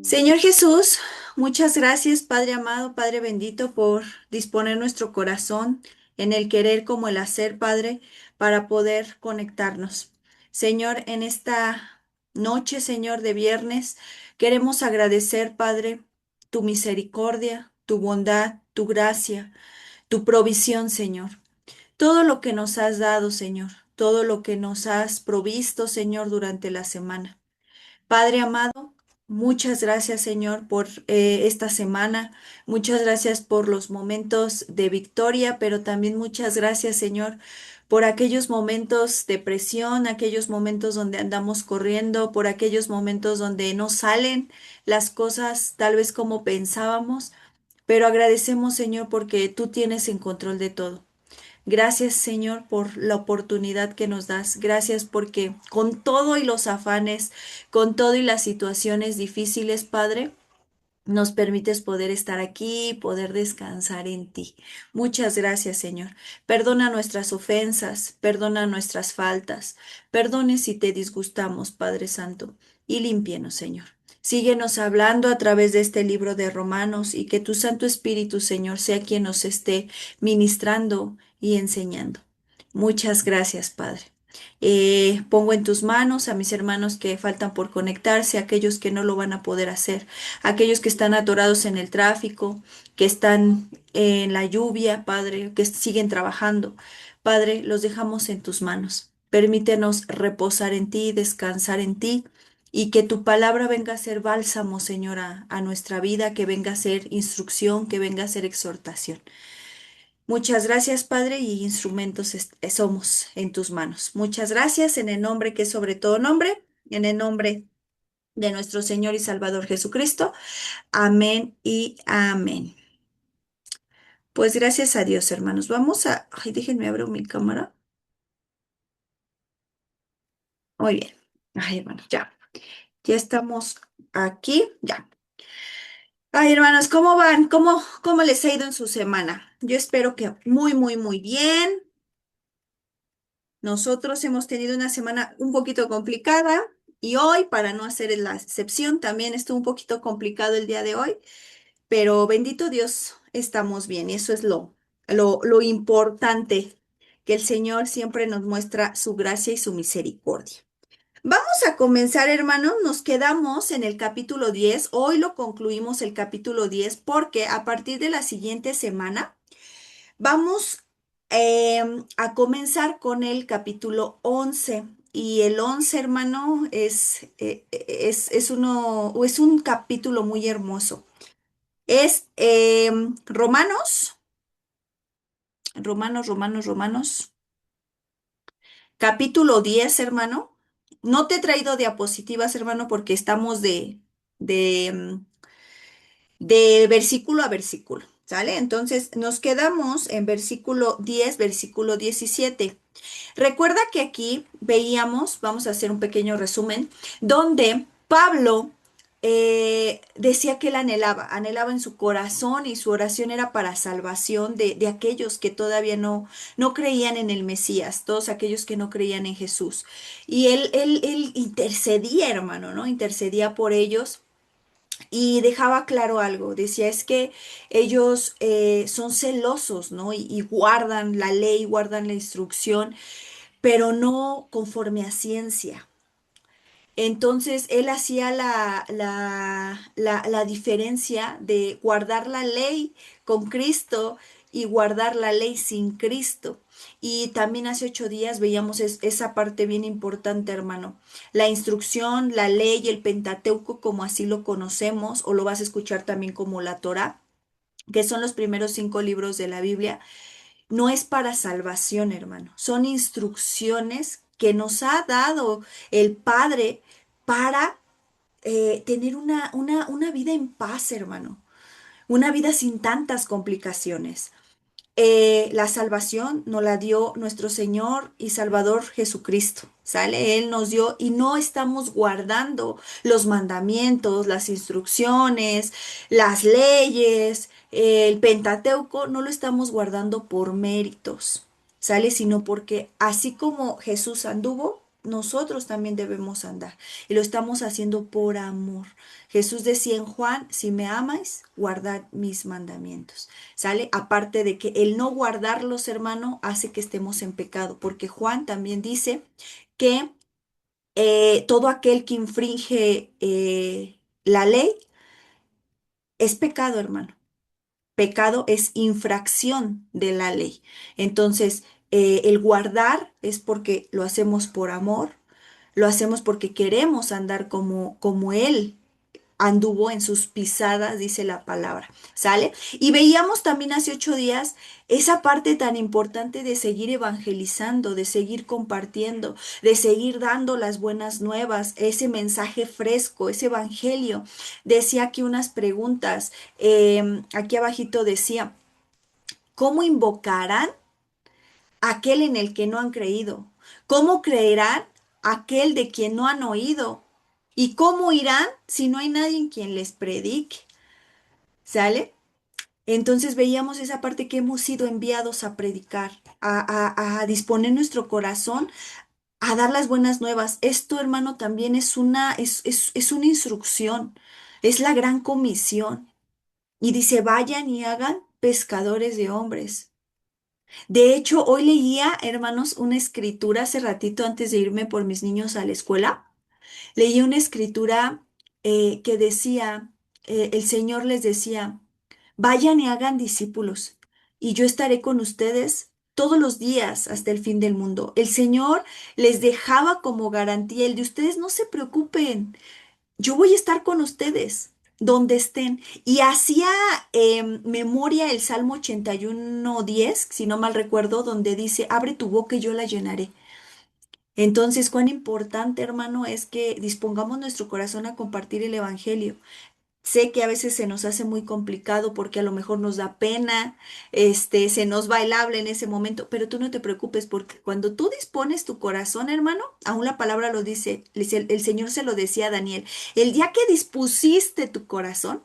Señor Jesús, muchas gracias, Padre amado, Padre bendito, por disponer nuestro corazón en el querer como el hacer, Padre, para poder conectarnos. Señor, en esta noche, Señor, de viernes, queremos agradecer, Padre, tu misericordia, tu bondad, tu gracia, tu provisión, Señor. Todo lo que nos has dado, Señor, todo lo que nos has provisto, Señor, durante la semana. Padre amado, muchas gracias, Señor, por esta semana. Muchas gracias por los momentos de victoria, pero también muchas gracias, Señor, por aquellos momentos de presión, aquellos momentos donde andamos corriendo, por aquellos momentos donde no salen las cosas tal vez como pensábamos. Pero agradecemos, Señor, porque tú tienes en control de todo. Gracias, Señor, por la oportunidad que nos das. Gracias porque con todo y los afanes, con todo y las situaciones difíciles, Padre, nos permites poder estar aquí, poder descansar en ti. Muchas gracias, Señor. Perdona nuestras ofensas, perdona nuestras faltas. Perdone si te disgustamos, Padre Santo, y límpienos, Señor. Síguenos hablando a través de este libro de Romanos y que tu Santo Espíritu, Señor, sea quien nos esté ministrando y enseñando. Muchas gracias, Padre. Pongo en tus manos a mis hermanos que faltan por conectarse, aquellos que no lo van a poder hacer, aquellos que están atorados en el tráfico, que están en la lluvia, Padre, que siguen trabajando. Padre, los dejamos en tus manos. Permítenos reposar en ti, descansar en ti y que tu palabra venga a ser bálsamo, Señora, a nuestra vida, que venga a ser instrucción, que venga a ser exhortación. Muchas gracias, Padre, y instrumentos somos en tus manos. Muchas gracias en el nombre que es sobre todo nombre, en el nombre de nuestro Señor y Salvador Jesucristo. Amén y amén. Pues gracias a Dios, hermanos. Vamos a... Ay, déjenme abrir mi cámara. Muy bien. Ay, hermanos, ya. Ya estamos aquí, ya. Ay, hermanos, ¿cómo van? ¿Cómo les ha ido en su semana? Yo espero que muy, muy, muy bien. Nosotros hemos tenido una semana un poquito complicada y hoy, para no hacer la excepción, también estuvo un poquito complicado el día de hoy, pero bendito Dios, estamos bien y eso es lo importante, que el Señor siempre nos muestra su gracia y su misericordia. Vamos a comenzar, hermanos, nos quedamos en el capítulo 10. Hoy lo concluimos el capítulo 10 porque a partir de la siguiente semana vamos a comenzar con el capítulo 11 y el 11, hermano, es un capítulo muy hermoso. Es Romanos, capítulo 10, hermano. No te he traído diapositivas, hermano, porque estamos de, mm, de versículo a versículo, ¿sale? Entonces nos quedamos en versículo 10, versículo 17. Recuerda que aquí veíamos, vamos a hacer un pequeño resumen, donde Pablo decía que él anhelaba en su corazón y su oración era para salvación de aquellos que todavía no creían en el Mesías, todos aquellos que no creían en Jesús. Y él intercedía, hermano, ¿no? Intercedía por ellos. Y dejaba claro algo, decía, es que ellos son celosos, ¿no? Y guardan la ley, guardan la instrucción, pero no conforme a ciencia. Entonces, él hacía la diferencia de guardar la ley con Cristo y guardar la ley sin Cristo. Y también hace 8 días veíamos esa parte bien importante, hermano. La instrucción, la ley, el Pentateuco, como así lo conocemos, o lo vas a escuchar también como la Torá, que son los primeros 5 libros de la Biblia, no es para salvación, hermano. Son instrucciones que nos ha dado el Padre para tener una vida en paz, hermano. Una vida sin tantas complicaciones. La salvación nos la dio nuestro Señor y Salvador Jesucristo. ¿Sale? Él nos dio y no estamos guardando los mandamientos, las instrucciones, las leyes, el Pentateuco, no lo estamos guardando por méritos. ¿Sale? Sino porque así como Jesús anduvo, nosotros también debemos andar. Y lo estamos haciendo por amor. Jesús decía en Juan, si me amáis, guardad mis mandamientos. ¿Sale? Aparte de que el no guardarlos, hermano, hace que estemos en pecado, porque Juan también dice que todo aquel que infringe la ley es pecado, hermano. Pecado es infracción de la ley. Entonces, el guardar es porque lo hacemos por amor, lo hacemos porque queremos andar como Él anduvo en sus pisadas, dice la palabra, ¿sale? Y veíamos también hace 8 días esa parte tan importante de seguir evangelizando, de seguir compartiendo, de seguir dando las buenas nuevas, ese mensaje fresco, ese evangelio. Decía aquí unas preguntas, aquí abajito decía, ¿cómo invocarán aquel en el que no han creído? ¿Cómo creerán aquel de quien no han oído? ¿Y cómo irán si no hay nadie en quien les predique? ¿Sale? Entonces veíamos esa parte que hemos sido enviados a predicar, a disponer nuestro corazón, a dar las buenas nuevas. Esto, hermano, también es una instrucción, es la gran comisión. Y dice, vayan y hagan pescadores de hombres. De hecho, hoy leía, hermanos, una escritura hace ratito antes de irme por mis niños a la escuela. Leí una escritura que decía, el Señor les decía, vayan y hagan discípulos, y yo estaré con ustedes todos los días hasta el fin del mundo. El Señor les dejaba como garantía el de ustedes no se preocupen, yo voy a estar con ustedes donde estén. Y hacía memoria el Salmo 81:10, si no mal recuerdo, donde dice, abre tu boca y yo la llenaré. Entonces, cuán importante, hermano, es que dispongamos nuestro corazón a compartir el Evangelio. Sé que a veces se nos hace muy complicado porque a lo mejor nos da pena, se nos va el habla en ese momento, pero tú no te preocupes porque cuando tú dispones tu corazón, hermano, aún la palabra lo dice, el Señor se lo decía a Daniel, el día que dispusiste tu corazón,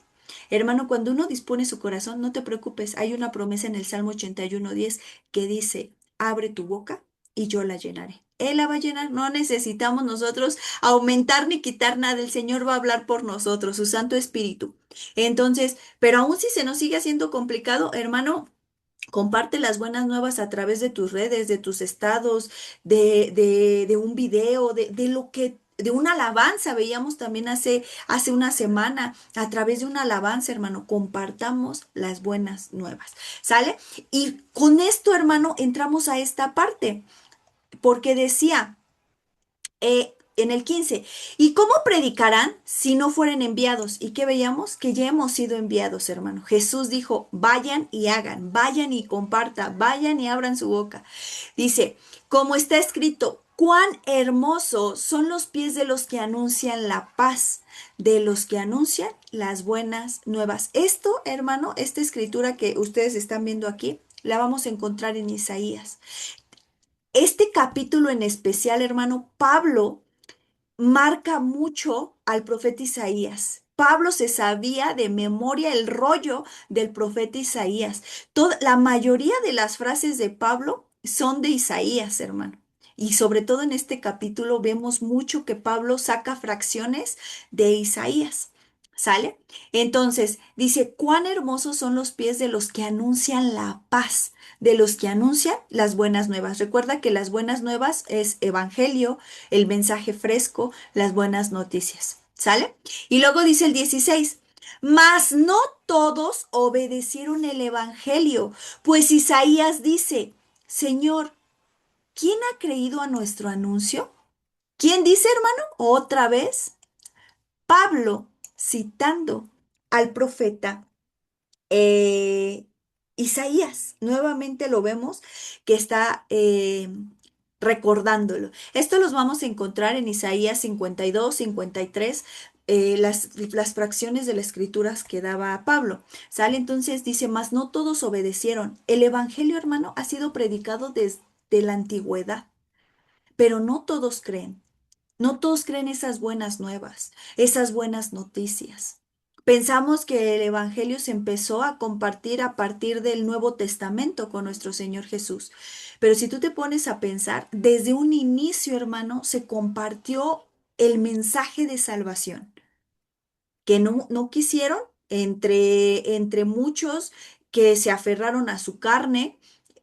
hermano, cuando uno dispone su corazón, no te preocupes, hay una promesa en el Salmo 81:10 que dice, abre tu boca y yo la llenaré. Él la va a llenar, no necesitamos nosotros aumentar ni quitar nada, el Señor va a hablar por nosotros, su Santo Espíritu. Entonces, pero aún si se nos sigue haciendo complicado, hermano, comparte las buenas nuevas a través de tus redes, de tus estados, de un video, de lo que, de una alabanza, veíamos también hace una semana, a través de una alabanza, hermano, compartamos las buenas nuevas, ¿sale? Y con esto, hermano, entramos a esta parte, porque decía, en el 15. ¿Y cómo predicarán si no fueren enviados? ¿Y qué veíamos? Que ya hemos sido enviados, hermano. Jesús dijo, vayan y hagan, vayan y compartan, vayan y abran su boca. Dice, como está escrito, cuán hermosos son los pies de los que anuncian la paz, de los que anuncian las buenas nuevas. Esto, hermano, esta escritura que ustedes están viendo aquí, la vamos a encontrar en Isaías. Este capítulo en especial, hermano, Pablo marca mucho al profeta Isaías. Pablo se sabía de memoria el rollo del profeta Isaías. La mayoría de las frases de Pablo son de Isaías, hermano. Y sobre todo en este capítulo vemos mucho que Pablo saca fracciones de Isaías. ¿Sale? Entonces dice, cuán hermosos son los pies de los que anuncian la paz, de los que anuncian las buenas nuevas. Recuerda que las buenas nuevas es evangelio, el mensaje fresco, las buenas noticias. ¿Sale? Y luego dice el 16, mas no todos obedecieron el evangelio, pues Isaías dice, Señor, ¿quién ha creído a nuestro anuncio? ¿Quién dice, hermano? Otra vez, Pablo citando al profeta Isaías, nuevamente lo vemos que está recordándolo. Esto los vamos a encontrar en Isaías 52, 53, las fracciones de las escrituras que daba Pablo. ¿Sale? Entonces dice, mas no todos obedecieron. El evangelio, hermano, ha sido predicado desde la antigüedad, pero no todos creen. No todos creen esas buenas nuevas, esas buenas noticias. Pensamos que el Evangelio se empezó a compartir a partir del Nuevo Testamento con nuestro Señor Jesús, Pero si tú te pones a pensar, desde un inicio, hermano, se compartió el mensaje de salvación, que no quisieron, entre muchos que se aferraron a su carne.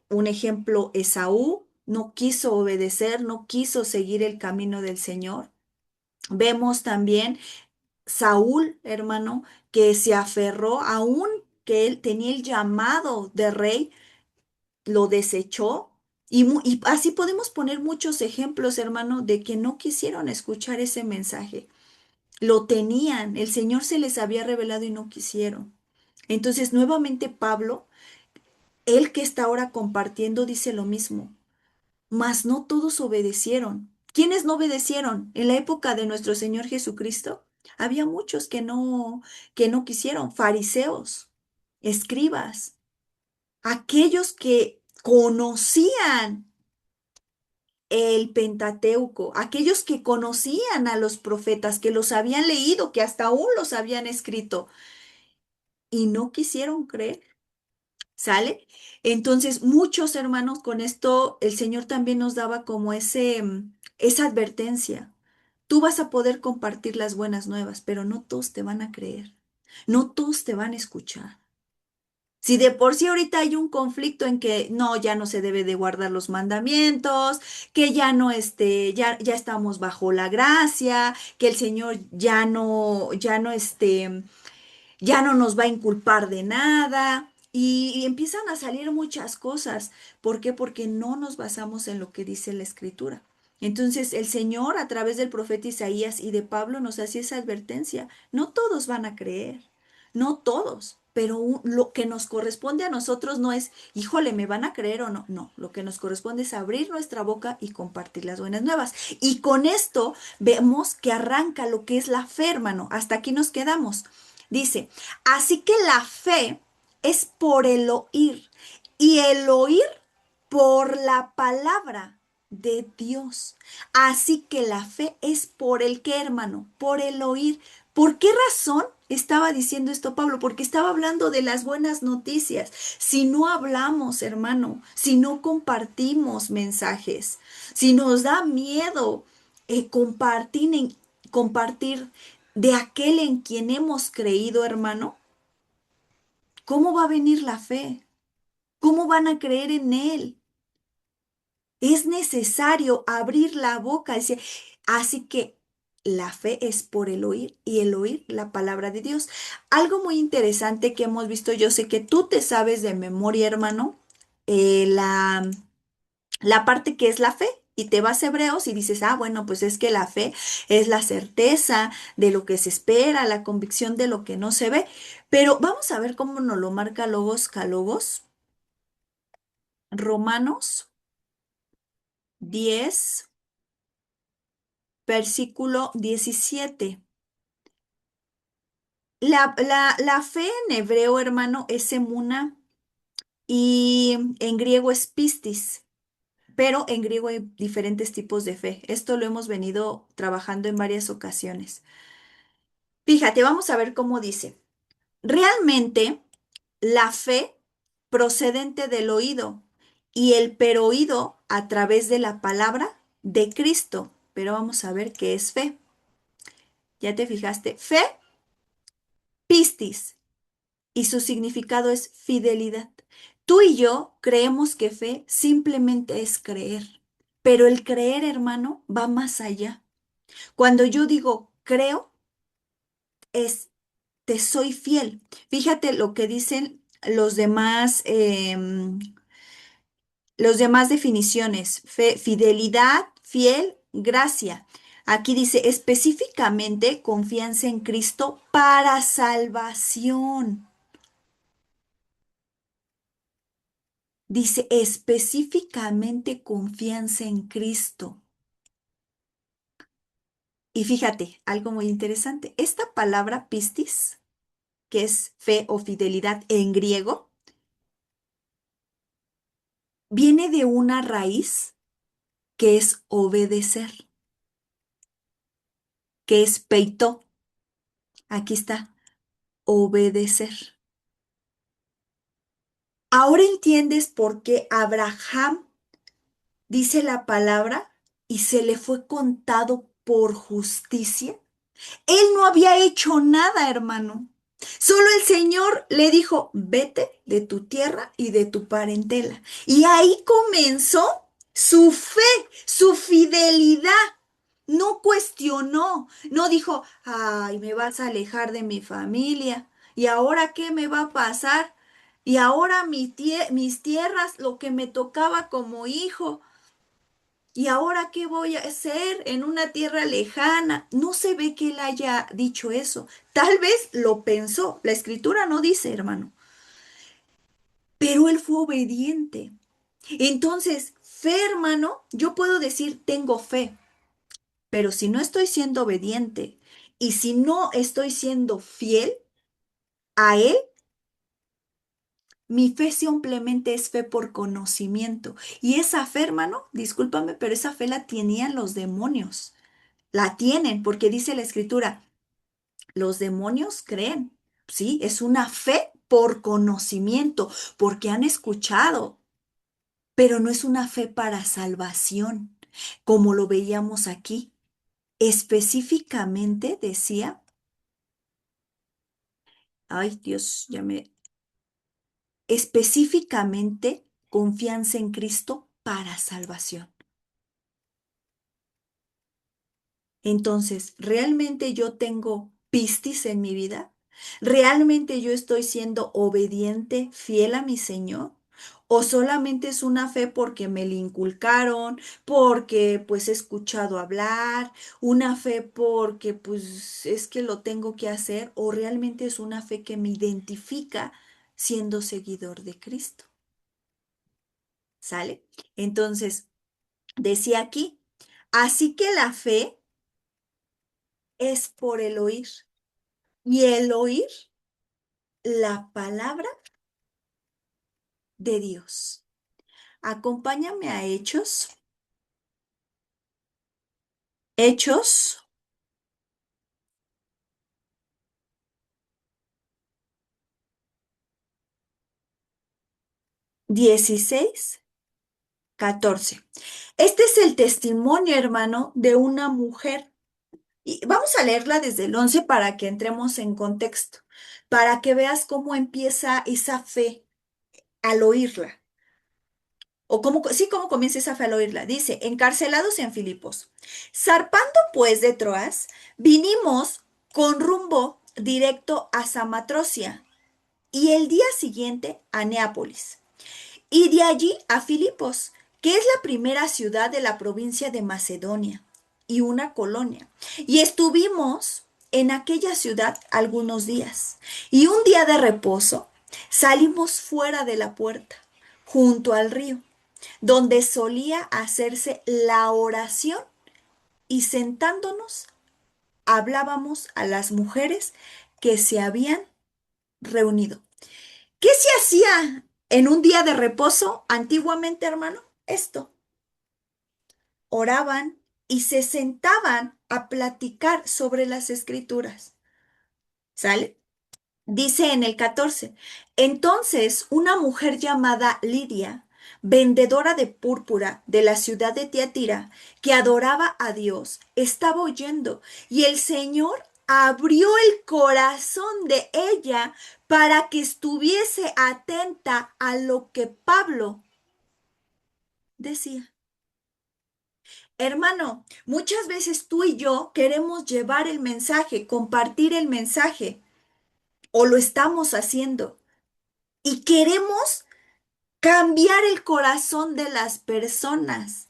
Un ejemplo, Esaú no quiso obedecer, no quiso seguir el camino del Señor. Vemos también Saúl, hermano, que se aferró aún que él tenía el llamado de rey, lo desechó. Y así podemos poner muchos ejemplos, hermano, de que no quisieron escuchar ese mensaje. Lo tenían, el Señor se les había revelado y no quisieron. Entonces, nuevamente Pablo, él que está ahora compartiendo, dice lo mismo, mas no todos obedecieron. ¿Quiénes no obedecieron? En la época de nuestro Señor Jesucristo, había muchos que no quisieron, fariseos, escribas, aquellos que conocían el Pentateuco, aquellos que conocían a los profetas, que los habían leído, que hasta aún los habían escrito y no quisieron creer. ¿Sale? Entonces, muchos hermanos, con esto el Señor también nos daba como esa advertencia. Tú vas a poder compartir las buenas nuevas, pero no todos te van a creer. No todos te van a escuchar. Si de por sí ahorita hay un conflicto en que no, ya no se debe de guardar los mandamientos, que ya no ya estamos bajo la gracia, que el Señor ya no nos va a inculpar de nada. Y empiezan a salir muchas cosas. ¿Por qué? Porque no nos basamos en lo que dice la Escritura. Entonces el Señor a través del profeta Isaías y de Pablo nos hacía esa advertencia. No todos van a creer, no todos, pero lo que nos corresponde a nosotros no es, híjole, ¿me van a creer o no? No, lo que nos corresponde es abrir nuestra boca y compartir las buenas nuevas. Y con esto vemos que arranca lo que es la fe, hermano. Hasta aquí nos quedamos. Dice, así que la fe es por el oír y el oír por la palabra de Dios. Así que la fe es por el qué, hermano, por el oír. ¿Por qué razón estaba diciendo esto Pablo? Porque estaba hablando de las buenas noticias. Si no hablamos, hermano, si no compartimos mensajes, si nos da miedo compartir de aquel en quien hemos creído, hermano, ¿cómo va a venir la fe? ¿Cómo van a creer en Él? Es necesario abrir la boca. Así que la fe es por el oír y el oír la palabra de Dios. Algo muy interesante que hemos visto, yo sé que tú te sabes de memoria, hermano, la parte que es la fe. Y te vas a Hebreos y dices, bueno, pues es que la fe es la certeza de lo que se espera, la convicción de lo que no se ve. Pero vamos a ver cómo nos lo marca Logos Calogos. Romanos 10, versículo 17. La fe en hebreo, hermano, es emuna y en griego es pistis. Pero en griego hay diferentes tipos de fe. Esto lo hemos venido trabajando en varias ocasiones. Fíjate, vamos a ver cómo dice. Realmente, la fe procedente del oído y el peroído a través de la palabra de Cristo. Pero vamos a ver qué es fe. ¿Ya te fijaste? Fe, pistis, y su significado es fidelidad. Tú y yo creemos que fe simplemente es creer, pero el creer, hermano, va más allá. Cuando yo digo creo, es te soy fiel. Fíjate lo que dicen los demás definiciones. Fe, fidelidad, fiel, gracia. Aquí dice específicamente confianza en Cristo para salvación. Dice específicamente confianza en Cristo. Y fíjate, algo muy interesante. Esta palabra pistis, que es fe o fidelidad en griego, viene de una raíz que es obedecer, que es peito. Aquí está, obedecer. Ahora entiendes por qué Abraham dice la palabra, y se le fue contado por justicia. Él no había hecho nada, hermano. Solo el Señor le dijo, vete de tu tierra y de tu parentela. Y ahí comenzó su fe, su fidelidad. No cuestionó, no dijo, ay, me vas a alejar de mi familia. ¿Y ahora qué me va a pasar? Y ahora mis tierras, lo que me tocaba como hijo. ¿Y ahora qué voy a hacer en una tierra lejana? No se ve que él haya dicho eso. Tal vez lo pensó. La escritura no dice, hermano, pero él fue obediente. Entonces, fe, hermano, yo puedo decir, tengo fe, pero si no estoy siendo obediente y si no estoy siendo fiel a él, mi fe simplemente es fe por conocimiento. Y esa fe, hermano, discúlpame, pero esa fe la tenían los demonios. La tienen porque dice la escritura. Los demonios creen, ¿sí? Es una fe por conocimiento, porque han escuchado, pero no es una fe para salvación, como lo veíamos aquí. Específicamente decía, ay Dios, específicamente confianza en Cristo para salvación. Entonces, ¿realmente yo tengo pistis en mi vida? ¿Realmente yo estoy siendo obediente, fiel a mi Señor? ¿O solamente es una fe porque me la inculcaron, porque pues he escuchado hablar, una fe porque pues es que lo tengo que hacer? ¿O realmente es una fe que me identifica siendo seguidor de Cristo? ¿Sale? Entonces, decía aquí, así que la fe es por el oír. Y el oír la palabra de Dios. Acompáñame a Hechos, Hechos 16:14. Este es el testimonio, hermano, de una mujer. Y vamos a leerla desde el 11 para que entremos en contexto, para que veas cómo empieza esa fe al oírla. O cómo, sí, cómo comienza esa fe al oírla. Dice, encarcelados en Filipos. Zarpando pues de Troas, vinimos con rumbo directo a Samatrocia y el día siguiente a Neápolis. Y de allí a Filipos, que es la primera ciudad de la provincia de Macedonia y una colonia. Y estuvimos en aquella ciudad algunos días. Y un día de reposo salimos fuera de la puerta, junto al río donde solía hacerse la oración y sentándonos hablábamos a las mujeres que se habían reunido. ¿Qué se hacía en un día de reposo antiguamente, hermano? Esto, oraban y se sentaban a platicar sobre las escrituras. ¿Sale? Dice en el 14, entonces una mujer llamada Lidia, vendedora de púrpura de la ciudad de Tiatira, que adoraba a Dios, estaba oyendo y el Señor abrió el corazón de ella para que estuviese atenta a lo que Pablo decía. Hermano, muchas veces tú y yo queremos llevar el mensaje, compartir el mensaje, o lo estamos haciendo. Y queremos cambiar el corazón de las personas.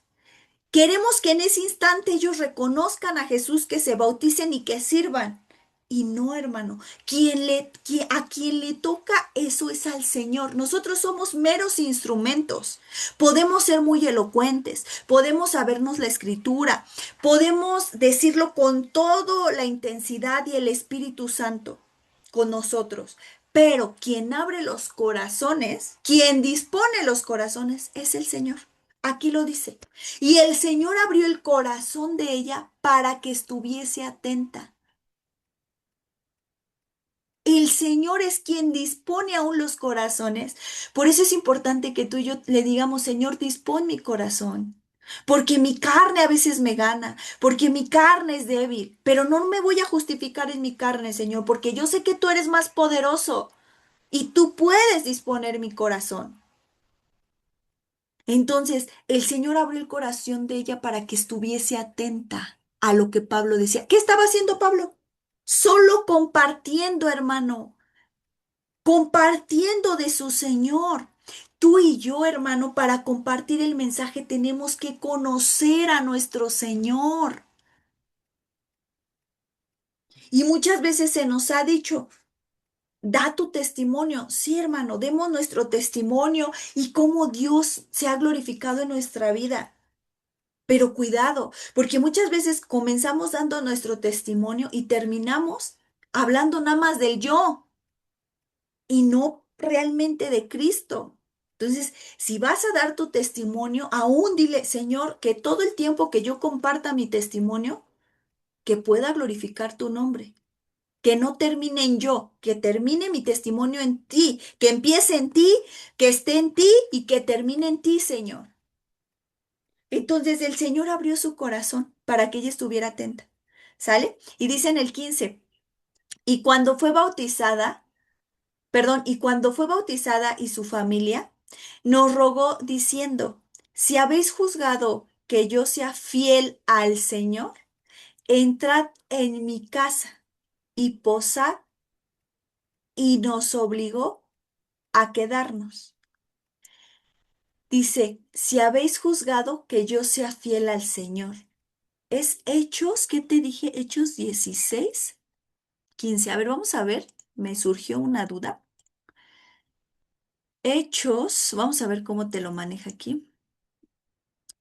Queremos que en ese instante ellos reconozcan a Jesús, que se bauticen y que sirvan. Y no, hermano, a quien le toca eso es al Señor. Nosotros somos meros instrumentos. Podemos ser muy elocuentes, podemos sabernos la escritura, podemos decirlo con toda la intensidad y el Espíritu Santo con nosotros. Pero quien abre los corazones, quien dispone los corazones, es el Señor. Aquí lo dice. Y el Señor abrió el corazón de ella para que estuviese atenta. El Señor es quien dispone aún los corazones. Por eso es importante que tú y yo le digamos, Señor, dispón mi corazón. porque mi carne a veces me gana, porque mi carne es débil, pero no me voy a justificar en mi carne, Señor, porque yo sé que tú eres más poderoso y tú puedes disponer mi corazón. Entonces, el Señor abrió el corazón de ella para que estuviese atenta a lo que Pablo decía. ¿Qué estaba haciendo Pablo? Solo compartiendo, hermano, compartiendo de su Señor. Tú y yo, hermano, para compartir el mensaje tenemos que conocer a nuestro Señor. Y muchas veces se nos ha dicho, da tu testimonio. Sí, hermano, demos nuestro testimonio y cómo Dios se ha glorificado en nuestra vida. Pero cuidado, porque muchas veces comenzamos dando nuestro testimonio y terminamos hablando nada más del yo y no realmente de Cristo. Entonces, si vas a dar tu testimonio, aún dile, Señor, que todo el tiempo que yo comparta mi testimonio, que pueda glorificar tu nombre. Que no termine en yo, que termine mi testimonio en ti, que empiece en ti, que esté en ti y que termine en ti, Señor. Entonces el Señor abrió su corazón para que ella estuviera atenta. ¿Sale? Y dice en el 15, y cuando fue bautizada, perdón, y cuando fue bautizada y su familia, nos rogó diciendo, si habéis juzgado que yo sea fiel al Señor, entrad en mi casa y posad, y nos obligó a quedarnos. Dice, si habéis juzgado que yo sea fiel al Señor. Es Hechos, ¿qué te dije? Hechos 16, 15. A ver, vamos a ver, me surgió una duda. Hechos, vamos a ver cómo te lo maneja aquí.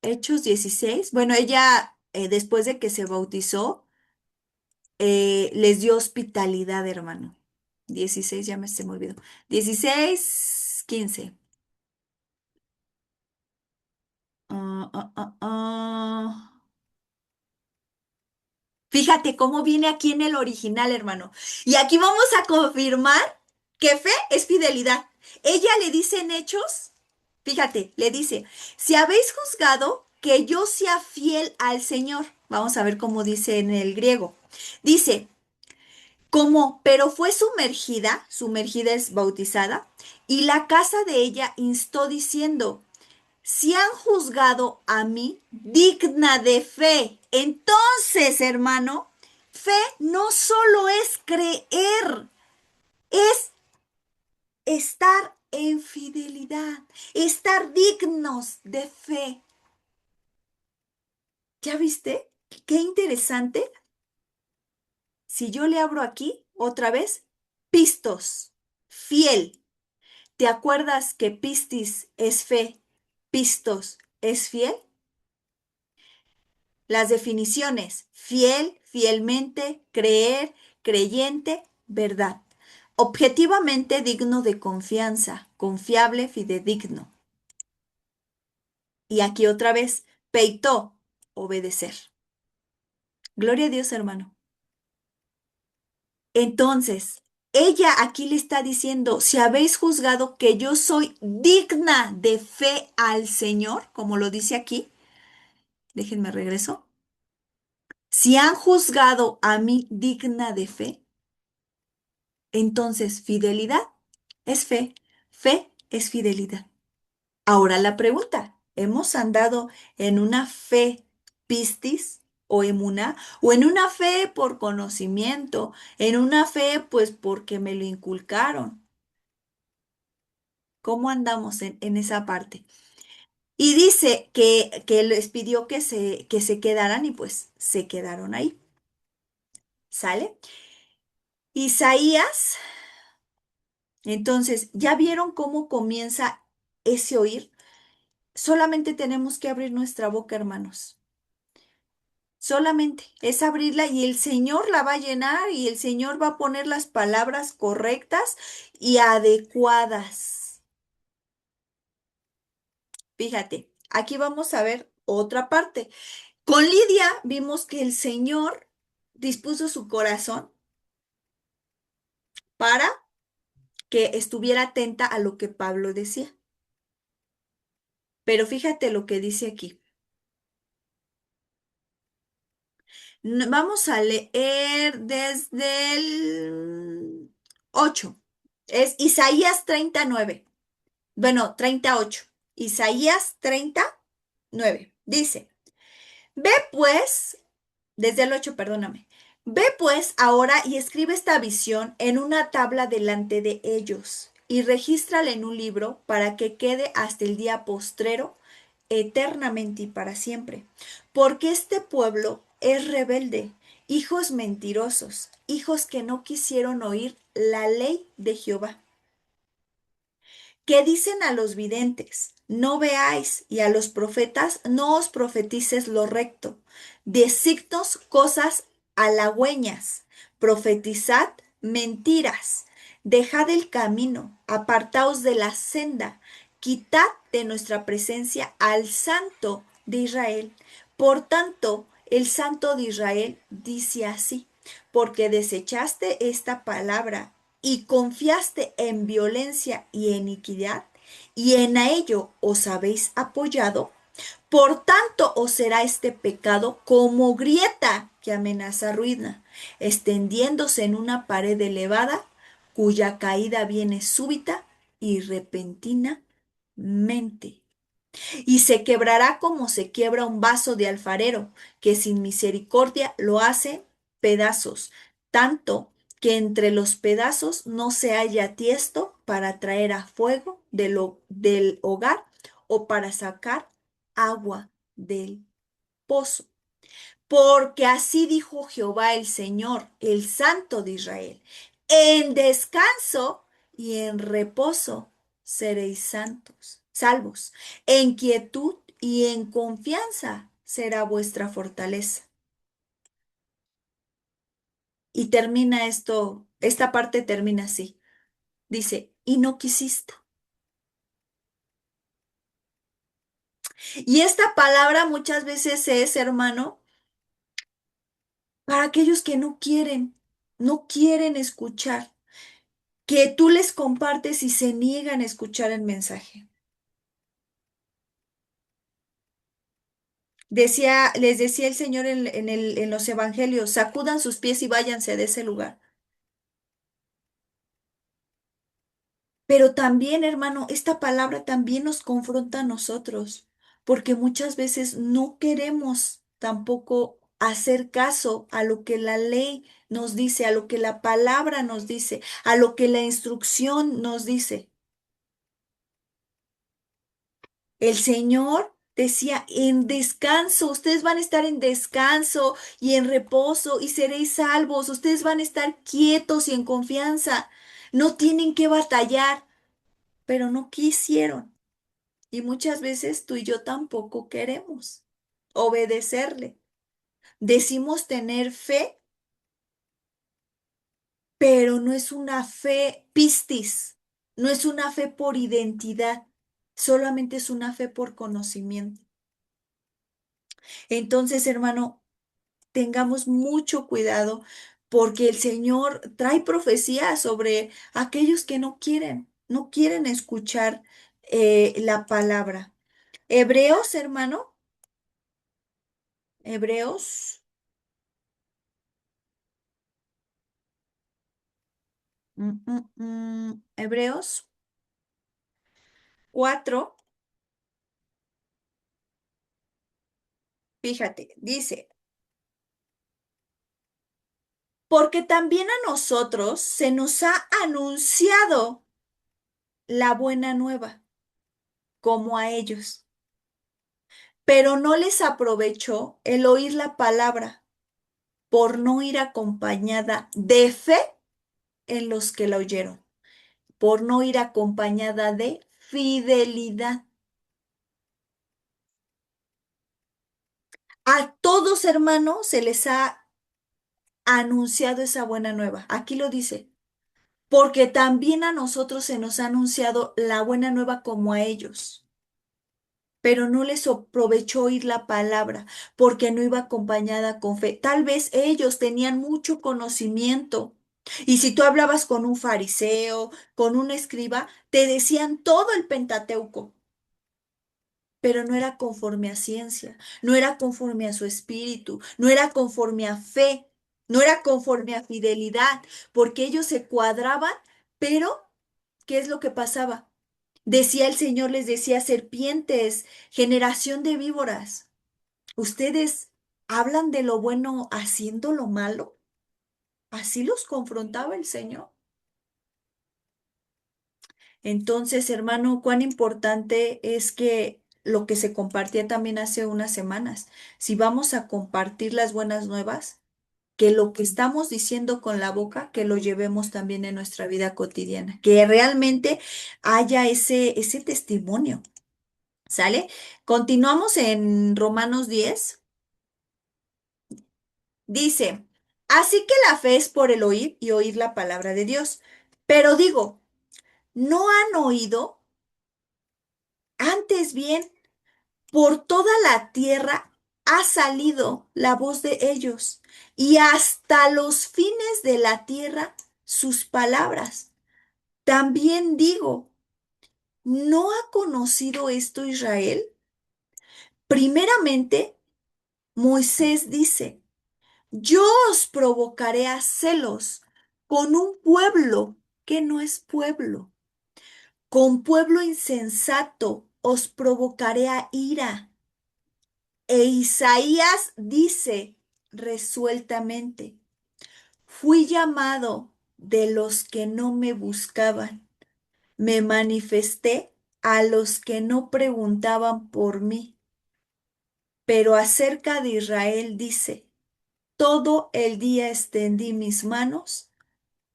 Hechos 16. Bueno, ella después de que se bautizó, les dio hospitalidad, hermano. 16, ya se me olvidó. 16, 15. Ah, ah, ah, ah. Fíjate cómo viene aquí en el original, hermano. Y aquí vamos a confirmar que fe es fidelidad. Ella le dice en Hechos, fíjate, le dice, si habéis juzgado que yo sea fiel al Señor, vamos a ver cómo dice en el griego. Dice, como, pero fue sumergida es bautizada, y la casa de ella instó diciendo, si han juzgado a mí digna de fe, entonces, hermano, fe no solo es creer, es estar en fidelidad, estar dignos de fe. ¿Ya viste? Qué interesante. Si yo le abro aquí otra vez, pistos, fiel. ¿Te acuerdas que pistis es fe, pistos es fiel? Las definiciones, fiel, fielmente, creer, creyente, verdad. Objetivamente digno de confianza, confiable, fidedigno. Y aquí otra vez, peitó, obedecer. Gloria a Dios, hermano. Entonces, ella aquí le está diciendo, si habéis juzgado que yo soy digna de fe al Señor, como lo dice aquí, déjenme regreso. Si han juzgado a mí digna de fe, entonces, fidelidad es fe, fe es fidelidad. Ahora la pregunta, ¿hemos andado en una fe pistis o emuná o en una fe por conocimiento, en una fe pues porque me lo inculcaron? ¿Cómo andamos en esa parte? Y dice que les pidió que se quedaran y pues se quedaron ahí. ¿Sale? Isaías, entonces, ¿ya vieron cómo comienza ese oír? Solamente tenemos que abrir nuestra boca, hermanos. Solamente es abrirla y el Señor la va a llenar y el Señor va a poner las palabras correctas y adecuadas. Fíjate, aquí vamos a ver otra parte. Con Lidia vimos que el Señor dispuso su corazón para que estuviera atenta a lo que Pablo decía. Pero fíjate lo que dice aquí. Vamos a leer desde el 8. Es Isaías 39. Bueno, 38. Isaías 39. Dice, ve pues, desde el 8, perdóname. Ve pues ahora y escribe esta visión en una tabla delante de ellos y regístrala en un libro para que quede hasta el día postrero, eternamente y para siempre. Porque este pueblo es rebelde, hijos mentirosos, hijos que no quisieron oír la ley de Jehová, que dicen a los videntes, no veáis, y a los profetas, no os profetices lo recto. Decidnos cosas halagüeñas, profetizad mentiras. Dejad el camino, apartaos de la senda, quitad de nuestra presencia al Santo de Israel. Por tanto, el Santo de Israel dice así, porque desechaste esta palabra y confiaste en violencia y en iniquidad, y en ello os habéis apoyado, por tanto os será este pecado como grieta que amenaza ruina, extendiéndose en una pared elevada, cuya caída viene súbita y repentinamente y se quebrará como se quiebra un vaso de alfarero, que sin misericordia lo hace pedazos, tanto que entre los pedazos no se haya tiesto para traer a fuego del hogar o para sacar agua del pozo. Porque así dijo Jehová el Señor, el Santo de Israel, en descanso y en reposo seréis santos, salvos, en quietud y en confianza será vuestra fortaleza. Y termina esto, esta parte termina así. Dice, y no quisiste. Y esta palabra muchas veces es, hermano, para aquellos que no quieren escuchar, que tú les compartes y se niegan a escuchar el mensaje. Les decía el Señor en los evangelios, sacudan sus pies y váyanse de ese lugar. Pero también, hermano, esta palabra también nos confronta a nosotros, porque muchas veces no queremos tampoco hacer caso a lo que la ley nos dice, a lo que la palabra nos dice, a lo que la instrucción nos dice. El Señor decía, en descanso, ustedes van a estar en descanso y en reposo y seréis salvos, ustedes van a estar quietos y en confianza, no tienen que batallar, pero no quisieron. Y muchas veces tú y yo tampoco queremos obedecerle. Decimos tener fe, pero no es una fe pistis, no es una fe por identidad, solamente es una fe por conocimiento. Entonces, hermano, tengamos mucho cuidado porque el Señor trae profecía sobre aquellos que no quieren escuchar la palabra. Hebreos, hermano, Hebreos, Hebreos 4, fíjate, dice, porque también a nosotros se nos ha anunciado la buena nueva, como a ellos, pero no les aprovechó el oír la palabra por no ir acompañada de fe en los que la oyeron, por no ir acompañada de fidelidad. A todos, hermanos, se les ha anunciado esa buena nueva. Aquí lo dice, porque también a nosotros se nos ha anunciado la buena nueva como a ellos. Pero no les aprovechó oír la palabra porque no iba acompañada con fe. Tal vez ellos tenían mucho conocimiento. Y si tú hablabas con un fariseo, con un escriba, te decían todo el Pentateuco. pero no era conforme a ciencia, no era conforme a su espíritu, no era conforme a fe, no era conforme a fidelidad, porque ellos se cuadraban, pero ¿qué es lo que pasaba? Decía el Señor, les decía, serpientes, generación de víboras, ustedes hablan de lo bueno haciendo lo malo. Así los confrontaba el Señor. Entonces, hermano, cuán importante es que lo que se compartía también hace unas semanas, si vamos a compartir las buenas nuevas, que lo que estamos diciendo con la boca, que lo llevemos también en nuestra vida cotidiana, que realmente haya ese testimonio, ¿sale? Continuamos en Romanos 10. Dice, así que la fe es por el oír y oír la palabra de Dios. Pero digo, ¿no han oído? Antes bien, por toda la tierra ha salido la voz de ellos, y hasta los fines de la tierra sus palabras. También digo, ¿no ha conocido esto Israel? Primeramente, Moisés dice, yo os provocaré a celos con un pueblo que no es pueblo. Con pueblo insensato os provocaré a ira. E Isaías dice resueltamente, fui llamado de los que no me buscaban, me manifesté a los que no preguntaban por mí. Pero acerca de Israel dice, todo el día extendí mis manos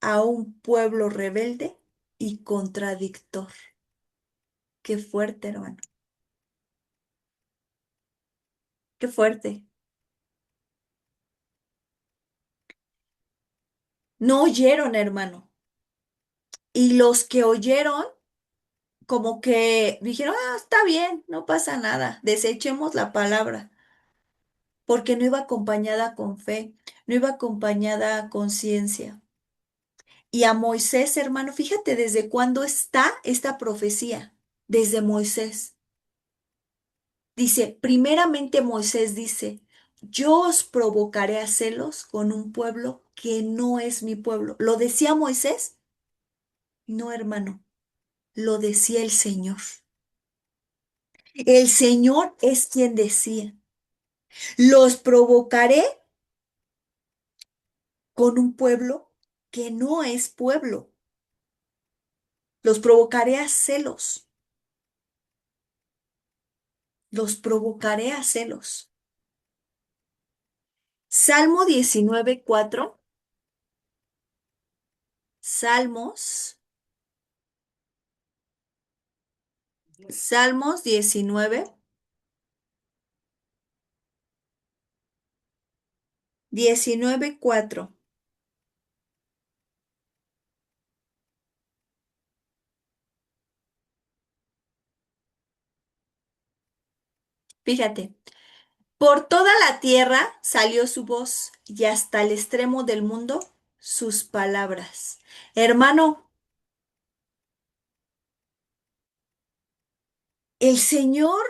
a un pueblo rebelde y contradictor. Qué fuerte, hermano, qué fuerte. No oyeron, hermano. Y los que oyeron, como que dijeron, ah, está bien, no pasa nada, desechemos la palabra, porque no iba acompañada con fe, no iba acompañada con ciencia. Y a Moisés, hermano, fíjate desde cuándo está esta profecía, desde Moisés. Dice, primeramente Moisés dice, yo os provocaré a celos con un pueblo que no es mi pueblo. ¿Lo decía Moisés? No, hermano, lo decía el Señor. El Señor es quien decía, los provocaré con un pueblo que no es pueblo. Los provocaré a celos. Los provocaré a celos. Salmo 19:4. Salmos. Salmos 19:4. Fíjate, por toda la tierra salió su voz y hasta el extremo del mundo sus palabras. Hermano, el Señor,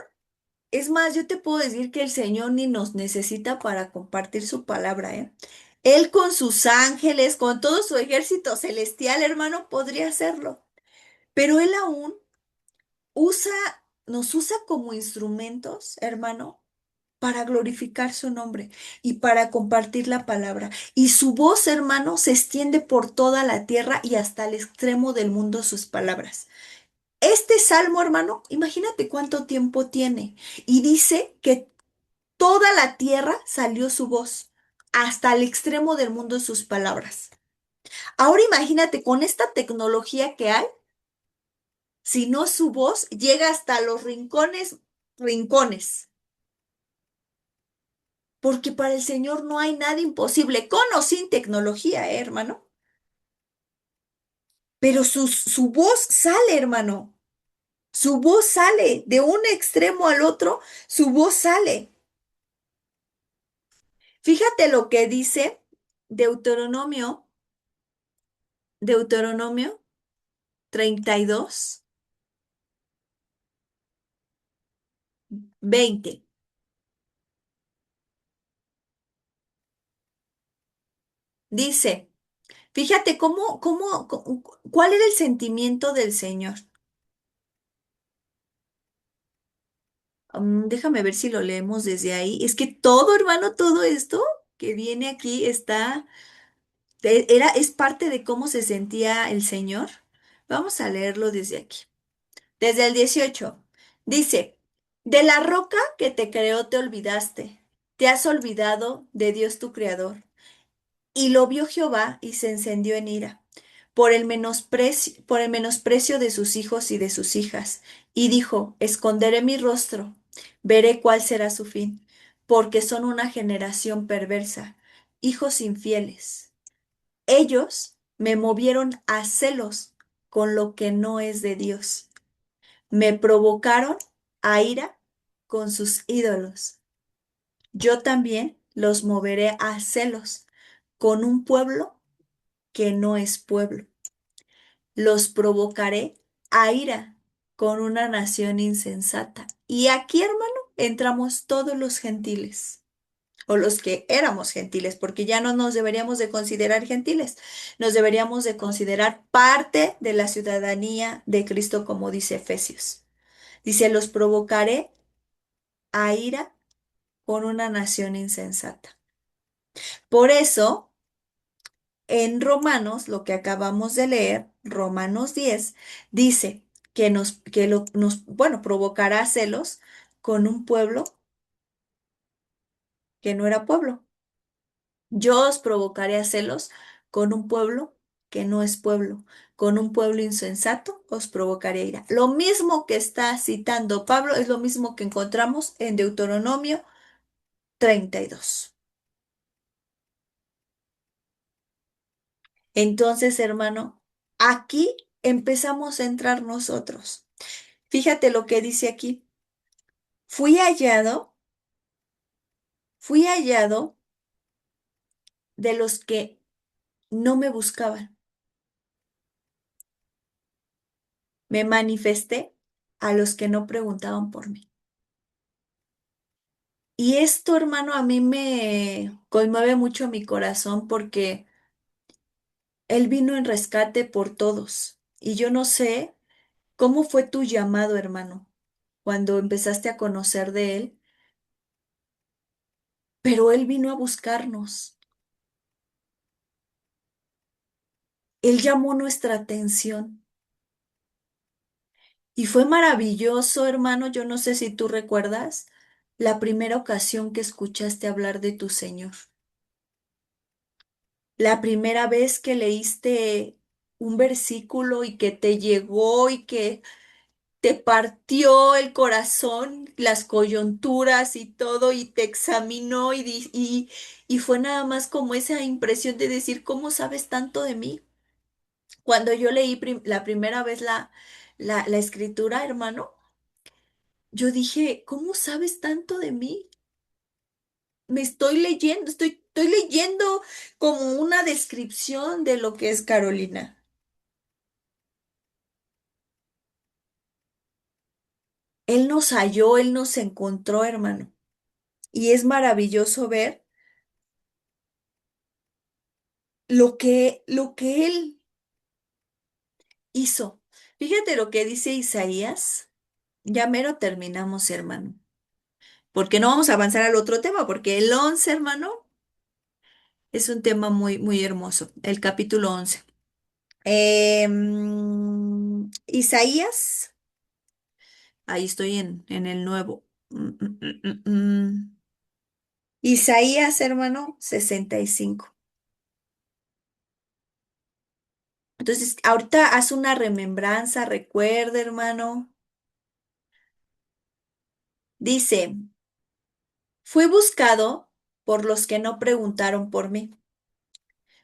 es más, yo te puedo decir que el Señor ni nos necesita para compartir su palabra, ¿eh? Él con sus ángeles, con todo su ejército celestial, hermano, podría hacerlo. Pero Él aún usa, nos usa como instrumentos, hermano, para glorificar su nombre y para compartir la palabra. Y su voz, hermano, se extiende por toda la tierra y hasta el extremo del mundo sus palabras. Este salmo, hermano, imagínate cuánto tiempo tiene. Y dice que toda la tierra salió su voz, hasta el extremo del mundo sus palabras. Ahora imagínate con esta tecnología que hay, si no su voz llega hasta los rincones, rincones. Porque para el Señor no hay nada imposible, con o sin tecnología, hermano. Pero su voz sale, hermano. Su voz sale de un extremo al otro, su voz sale. Fíjate lo que dice Deuteronomio, Deuteronomio 32. 20. Dice, fíjate cuál era el sentimiento del Señor. Déjame ver si lo leemos desde ahí. Es que todo, hermano, todo esto que viene aquí es parte de cómo se sentía el Señor. Vamos a leerlo desde aquí. Desde el 18. Dice, de la roca que te creó te olvidaste. Te has olvidado de Dios tu Creador. Y lo vio Jehová y se encendió en ira por el menosprecio de sus hijos y de sus hijas. Y dijo, esconderé mi rostro, veré cuál será su fin, porque son una generación perversa, hijos infieles. Ellos me movieron a celos con lo que no es de Dios. Me provocaron a ira con sus ídolos. Yo también los moveré a celos con un pueblo que no es pueblo. Los provocaré a ira con una nación insensata. Y aquí, hermano, entramos todos los gentiles, o los que éramos gentiles, porque ya no nos deberíamos de considerar gentiles, nos deberíamos de considerar parte de la ciudadanía de Cristo, como dice Efesios. Dice, los provocaré a ira con una nación insensata. Por eso, en Romanos, lo que acabamos de leer, Romanos 10 dice bueno, provocará celos con un pueblo que no era pueblo. Yo os provocaré a celos con un pueblo que no es pueblo. Con un pueblo insensato os provocaré a ira. Lo mismo que está citando Pablo es lo mismo que encontramos en Deuteronomio 32. Entonces, hermano, aquí empezamos a entrar nosotros. Fíjate lo que dice aquí. Fui hallado, fui hallado de los que no me buscaban. Me manifesté a los que no preguntaban por mí. Y esto, hermano, a mí me conmueve mucho mi corazón porque Él vino en rescate por todos. Y yo no sé cómo fue tu llamado, hermano, cuando empezaste a conocer de Él, pero Él vino a buscarnos. Él llamó nuestra atención. Y fue maravilloso, hermano. Yo no sé si tú recuerdas la primera ocasión que escuchaste hablar de tu Señor. La primera vez que leíste un versículo y que te llegó y que te partió el corazón, las coyunturas y todo, y te examinó y fue nada más como esa impresión de decir, ¿cómo sabes tanto de mí? Cuando yo leí la primera vez la escritura, hermano, yo dije, ¿cómo sabes tanto de mí? Me estoy leyendo, estoy leyendo como una descripción de lo que es Carolina. Él nos halló, él nos encontró, hermano. Y es maravilloso ver lo que él hizo. Fíjate lo que dice Isaías. Ya mero terminamos, hermano. Porque no vamos a avanzar al otro tema, porque el 11, hermano, es un tema muy, muy hermoso. El capítulo 11. Isaías, ahí estoy en el nuevo. Isaías, hermano, 65. Entonces, ahorita haz una remembranza, recuerda, hermano. Dice, fui buscado por los que no preguntaron por mí.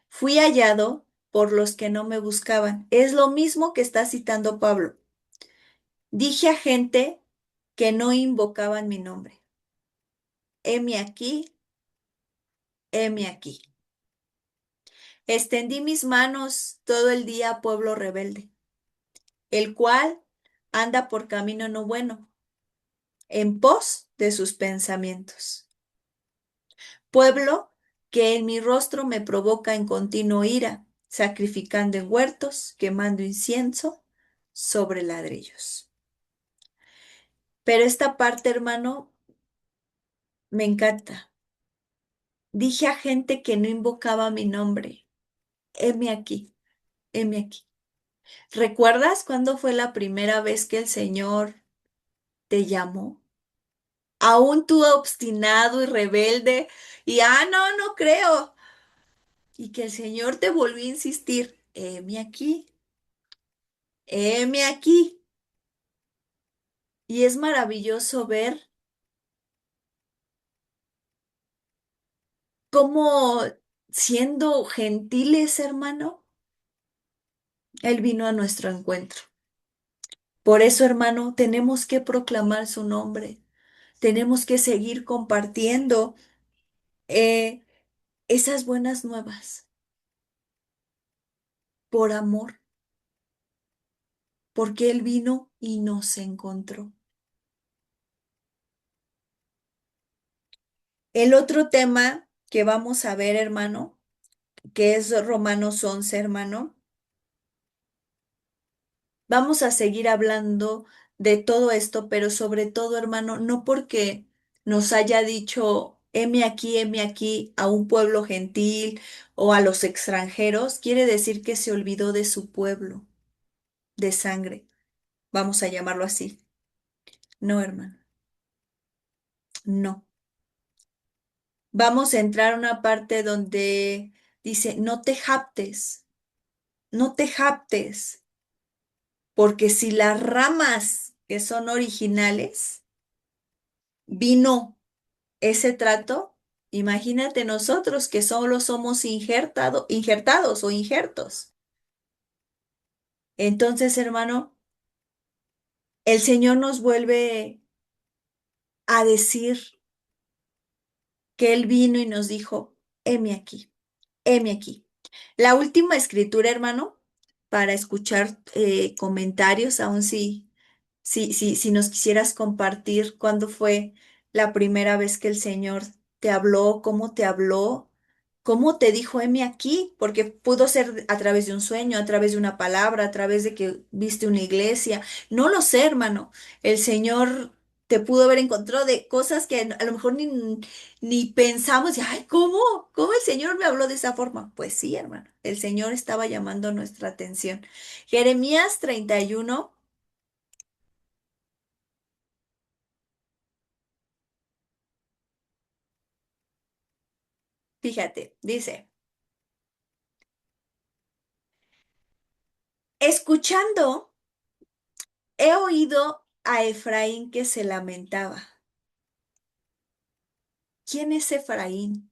Fui hallado por los que no me buscaban. Es lo mismo que está citando Pablo. Dije a gente que no invocaban mi nombre. Heme aquí, heme aquí. Extendí mis manos todo el día a pueblo rebelde, el cual anda por camino no bueno. en pos de sus pensamientos. Pueblo que en mi rostro me provoca en continuo ira, sacrificando en huertos, quemando incienso sobre ladrillos. Pero esta parte, hermano, me encanta. Dije a gente que no invocaba mi nombre, heme aquí, heme aquí. ¿Recuerdas cuándo fue la primera vez que el Señor te llamó? Aún tú obstinado y rebelde, y no, no creo. Y que el Señor te volvió a insistir, heme aquí. Y es maravilloso ver cómo, siendo gentiles, hermano, Él vino a nuestro encuentro. Por eso, hermano, tenemos que proclamar su nombre. Tenemos que seguir compartiendo eh, esas buenas nuevas por amor, porque Él vino y nos encontró. El otro tema que vamos a ver, hermano, que es Romanos 11, hermano, vamos a seguir hablando de todo esto, pero sobre todo, hermano, no porque nos haya dicho, heme aquí a un pueblo gentil o a los extranjeros, quiere decir que se olvidó de su pueblo, de sangre, vamos a llamarlo así. No, hermano, no. Vamos a entrar a una parte donde dice, no te japtes, no te japtes, porque si las ramas que son originales, vino ese trato, imagínate nosotros que solo somos injertados o injertos. Entonces, hermano, el Señor nos vuelve a decir que Él vino y nos dijo, heme aquí, heme aquí. La última escritura, hermano, para escuchar comentarios, aun si nos quisieras compartir cuándo fue la primera vez que el Señor te habló, cómo te dijo, heme aquí, porque pudo ser a través de un sueño, a través de una palabra, a través de que viste una iglesia. No lo sé, hermano. El Señor te pudo haber encontrado de cosas que a lo mejor ni pensamos, y, ay, ¿cómo el Señor me habló de esa forma? Pues sí, hermano, el Señor estaba llamando nuestra atención. Jeremías 31. Fíjate, dice, escuchando, he oído a Efraín que se lamentaba. ¿Quién es Efraín?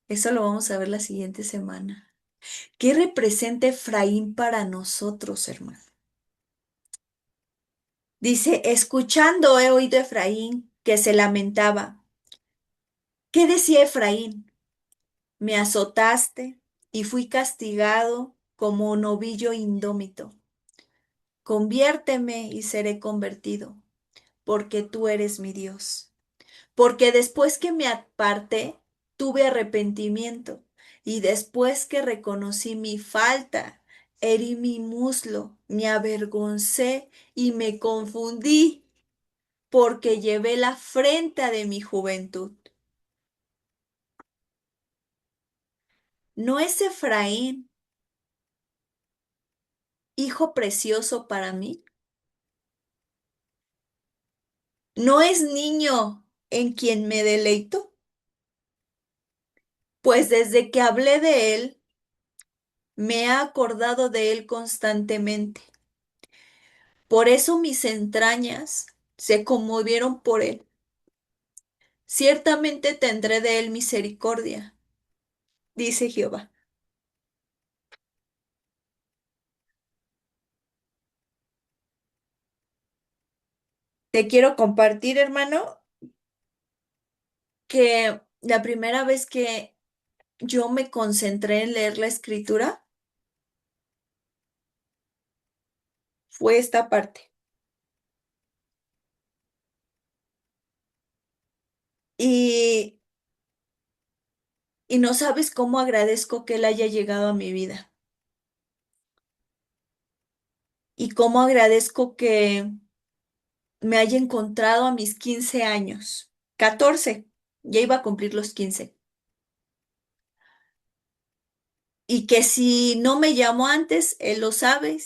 Eso lo vamos a ver la siguiente semana. ¿Qué representa Efraín para nosotros, hermano? Dice, escuchando he oído a Efraín que se lamentaba. ¿Qué decía Efraín? Me azotaste y fui castigado como novillo indómito. Conviérteme y seré convertido, porque tú eres mi Dios. Porque después que me aparté, tuve arrepentimiento, y después que reconocí mi falta, herí mi muslo, me avergoncé y me confundí, porque llevé la afrenta de mi juventud. ¿No es Efraín, hijo precioso para mí? ¿No es niño en quien me deleito? Pues desde que hablé de él, me he acordado de él constantemente. Por eso mis entrañas se conmovieron por él. Ciertamente tendré de él misericordia, dice Jehová. Te quiero compartir, hermano, que la primera vez que yo me concentré en leer la escritura fue esta parte. y, y no sabes cómo agradezco que Él haya llegado a mi vida y cómo agradezco que me haya encontrado a mis 15 años, 14, ya iba a cumplir los 15. Y que si no me llamó antes, Él lo sabe,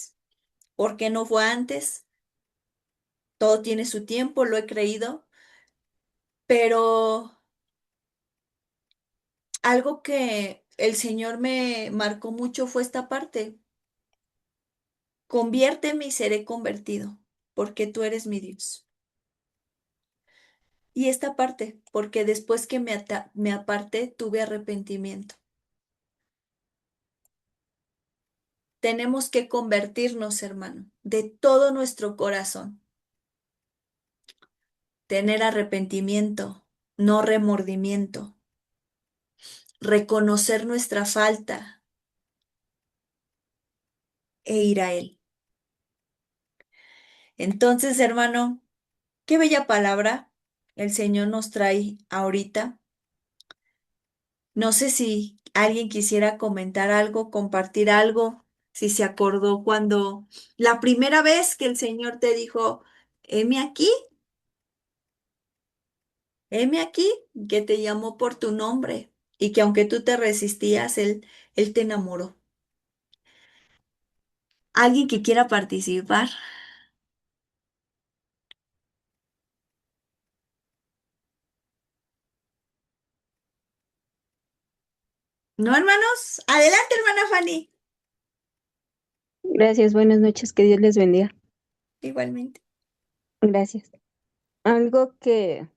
porque no fue antes, todo tiene su tiempo, lo he creído, pero algo que el Señor me marcó mucho fue esta parte: conviérteme y seré convertido, porque tú eres mi Dios. Y esta parte, porque después que me aparté, tuve arrepentimiento. Tenemos que convertirnos, hermano, de todo nuestro corazón, tener arrepentimiento, no remordimiento, reconocer nuestra falta e ir a Él. Entonces, hermano, qué bella palabra el Señor nos trae ahorita. No sé si alguien quisiera comentar algo, compartir algo, si se acordó cuando la primera vez que el Señor te dijo, heme aquí, heme aquí, que te llamó por tu nombre y que aunque tú te resistías, Él te enamoró. ¿Alguien que quiera participar? ¿No, hermanos? Adelante, hermana Fanny. Gracias, buenas noches, que Dios les bendiga. Igualmente. Gracias. Algo que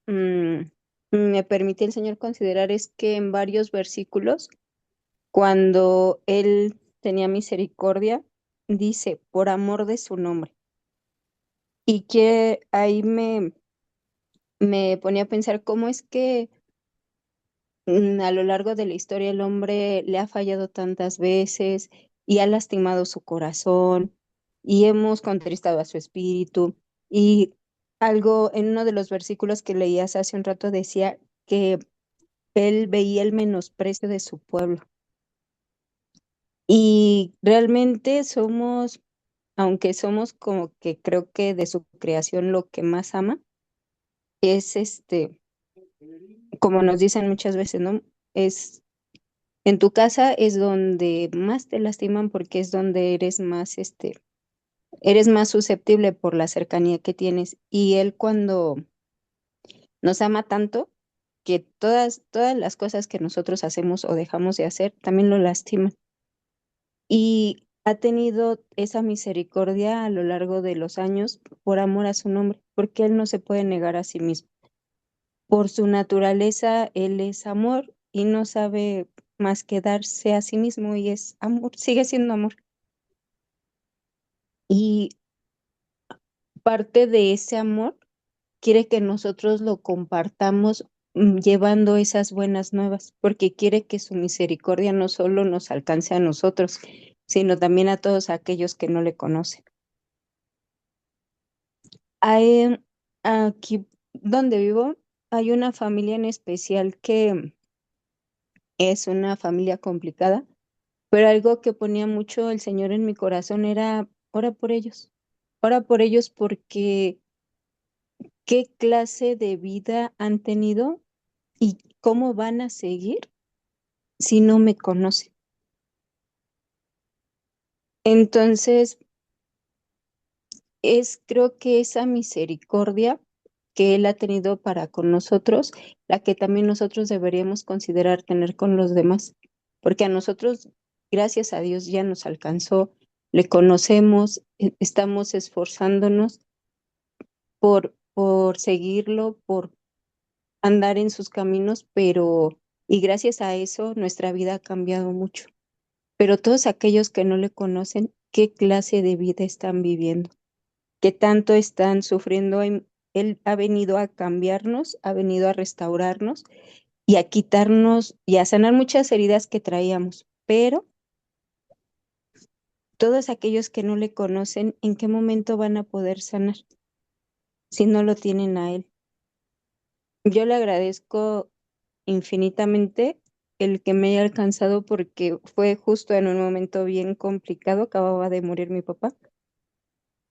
mm, me permite el Señor considerar es que en varios versículos, cuando Él tenía misericordia, dice, por amor de su nombre. Y que ahí me ponía a pensar cómo es que a lo largo de la historia el hombre le ha fallado tantas veces y ha lastimado su corazón y hemos contristado a su espíritu. Y algo en uno de los versículos que leías hace un rato decía que él veía el menosprecio de su pueblo. Y realmente somos, aunque somos como que creo que de su creación lo que más ama, es como nos dicen muchas veces, ¿no? Es En tu casa es donde más te lastiman porque es donde eres más susceptible por la cercanía que tienes. Y él cuando nos ama tanto que todas las cosas que nosotros hacemos o dejamos de hacer también lo lastiman. Y ha tenido esa misericordia a lo largo de los años por amor a su nombre, porque él no se puede negar a sí mismo. Por su naturaleza, él es amor y no sabe más que darse a sí mismo y es amor, sigue siendo amor. Y parte de ese amor quiere que nosotros lo compartamos llevando esas buenas nuevas, porque quiere que su misericordia no solo nos alcance a nosotros, sino también a todos aquellos que no le conocen. Hay, aquí donde vivo hay una familia en especial que es una familia complicada, pero algo que ponía mucho el Señor en mi corazón era ora por ellos porque qué clase de vida han tenido y cómo van a seguir si no me conocen. Entonces, creo que esa misericordia que Él ha tenido para con nosotros, la que también nosotros deberíamos considerar tener con los demás, porque a nosotros, gracias a Dios, ya nos alcanzó, le conocemos, estamos esforzándonos por seguirlo, por andar en sus caminos, y gracias a eso, nuestra vida ha cambiado mucho. Pero todos aquellos que no le conocen, ¿qué clase de vida están viviendo? ¿Qué tanto están sufriendo? Él ha venido a cambiarnos, ha venido a restaurarnos y a quitarnos y a sanar muchas heridas que traíamos. Pero todos aquellos que no le conocen, ¿en qué momento van a poder sanar si no lo tienen a Él? Yo le agradezco infinitamente el que me haya alcanzado porque fue justo en un momento bien complicado, acababa de morir mi papá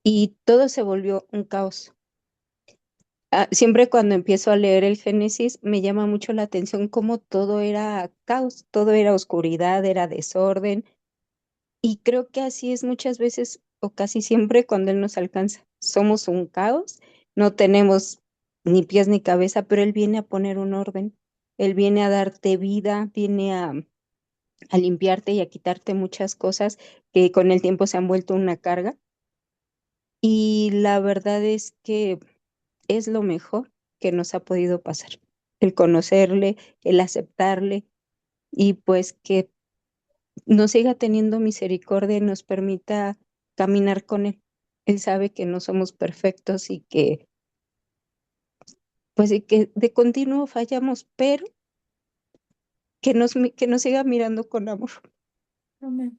y todo se volvió un caos. Siempre cuando empiezo a leer el Génesis me llama mucho la atención cómo todo era caos, todo era oscuridad, era desorden y creo que así es muchas veces o casi siempre cuando Él nos alcanza. Somos un caos, no tenemos ni pies ni cabeza, pero Él viene a poner un orden, Él viene a darte vida, viene a limpiarte y a quitarte muchas cosas que con el tiempo se han vuelto una carga. Y la verdad es que es lo mejor que nos ha podido pasar, el conocerle, el aceptarle y pues que nos siga teniendo misericordia y nos permita caminar con él. Él sabe que no somos perfectos y que pues y que de continuo fallamos, pero que nos siga mirando con amor Amén.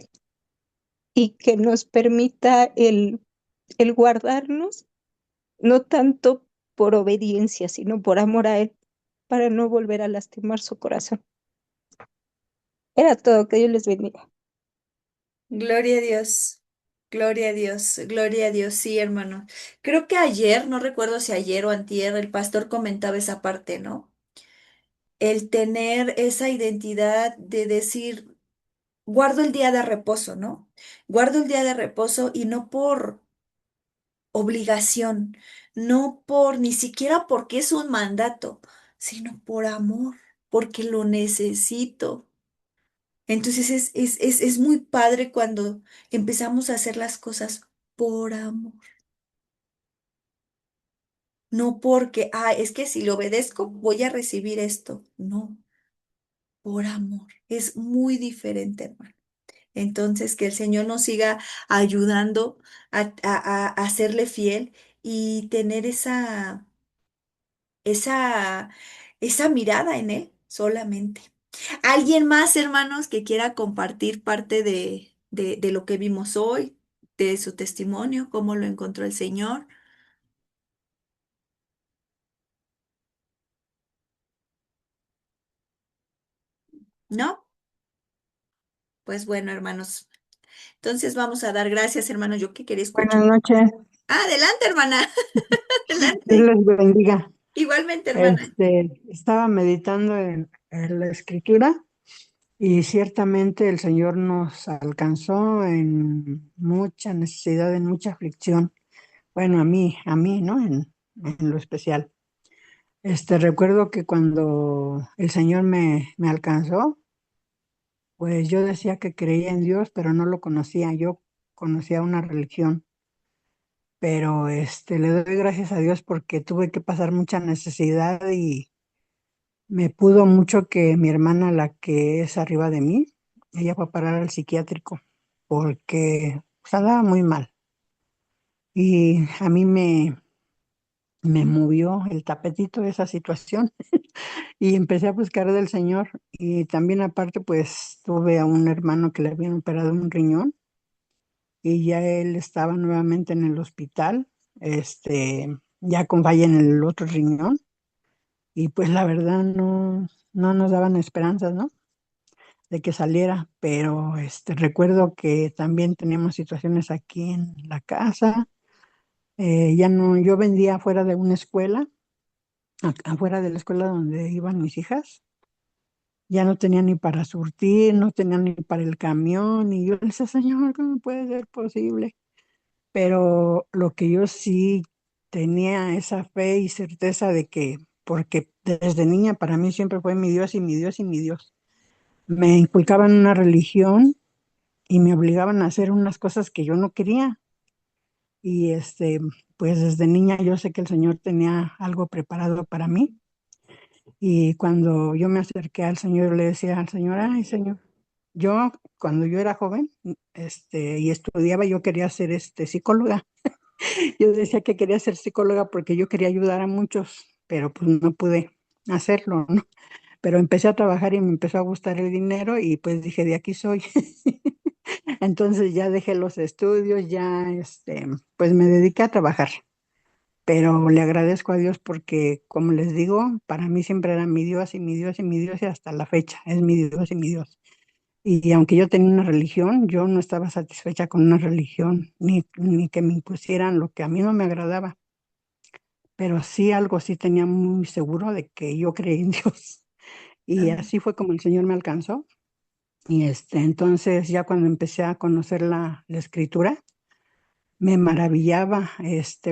y que nos permita el guardarnos, no tanto por obediencia, sino por amor a él, para no volver a lastimar su corazón. Era todo, que Dios les bendiga. Gloria a Dios, gloria a Dios, gloria a Dios, sí, hermano. Creo que ayer, no recuerdo si ayer o antier, el pastor comentaba esa parte, ¿no? El tener esa identidad de decir, guardo el día de reposo, ¿no? Guardo el día de reposo y no por obligación, no por, ni siquiera porque es un mandato, sino por amor, porque lo necesito. Entonces es muy padre cuando empezamos a hacer las cosas por amor, no porque, es que si le obedezco voy a recibir esto. No, por amor. Es muy diferente, hermano. Entonces, que el Señor nos siga ayudando a serle fiel y tener esa, esa mirada en Él solamente. ¿Alguien más, hermanos, que quiera compartir parte de lo que vimos hoy, de su testimonio, cómo lo encontró el Señor? ¿No? Pues bueno, hermanos. Entonces vamos a dar gracias, hermanos. Yo que quería escuchar. Buenas noches, Adelante, hermana. Dios Adelante. les bendiga. Igualmente, hermana. Estaba meditando en la escritura y ciertamente el Señor nos alcanzó en mucha necesidad, en mucha aflicción. Bueno, a mí, ¿no? En lo especial. Recuerdo que cuando el Señor me alcanzó, pues yo decía que creía en Dios, pero no lo conocía. Yo conocía una religión, pero le doy gracias a Dios porque tuve que pasar mucha necesidad y me pudo mucho que mi hermana, la que es arriba de mí, ella fue a parar al psiquiátrico porque pues, andaba muy mal. Y a mí me movió el tapetito de esa situación y empecé a buscar del Señor. Y también aparte, pues tuve a un hermano que le habían operado un riñón y ya él estaba nuevamente en el hospital, ya con falla en el otro riñón. Y pues la verdad no nos daban esperanzas, ¿no? De que saliera, pero recuerdo que también teníamos situaciones aquí en la casa. Ya no, yo vendía afuera de una escuela, afuera de la escuela donde iban mis hijas. Ya no tenía ni para surtir, no tenía ni para el camión, y yo le decía, Señor, ¿cómo puede ser posible? Pero lo que yo sí tenía esa fe y certeza de que, porque desde niña para mí siempre fue mi Dios y mi Dios y mi Dios. Me inculcaban una religión y me obligaban a hacer unas cosas que yo no quería. Y pues desde niña yo sé que el Señor tenía algo preparado para mí. Y cuando yo me acerqué al Señor, le decía al Señor, ay, Señor, yo cuando yo era joven, y estudiaba, yo quería ser psicóloga. Yo decía que quería ser psicóloga porque yo quería ayudar a muchos, pero pues no pude hacerlo, ¿no? Pero empecé a trabajar y me empezó a gustar el dinero y pues dije, de aquí soy. Entonces ya dejé los estudios, ya pues me dediqué a trabajar. pero le agradezco a Dios porque, como les digo, para mí siempre era mi Dios y mi Dios y mi Dios y hasta la fecha es mi Dios y mi Dios. Y aunque yo tenía una religión, yo no estaba satisfecha con una religión, ni que me impusieran lo que a mí no me agradaba, pero sí algo sí tenía muy seguro de que yo creía en Dios. Y Am- así fue como el Señor me alcanzó. Y entonces ya cuando empecé a conocer la escritura, me maravillaba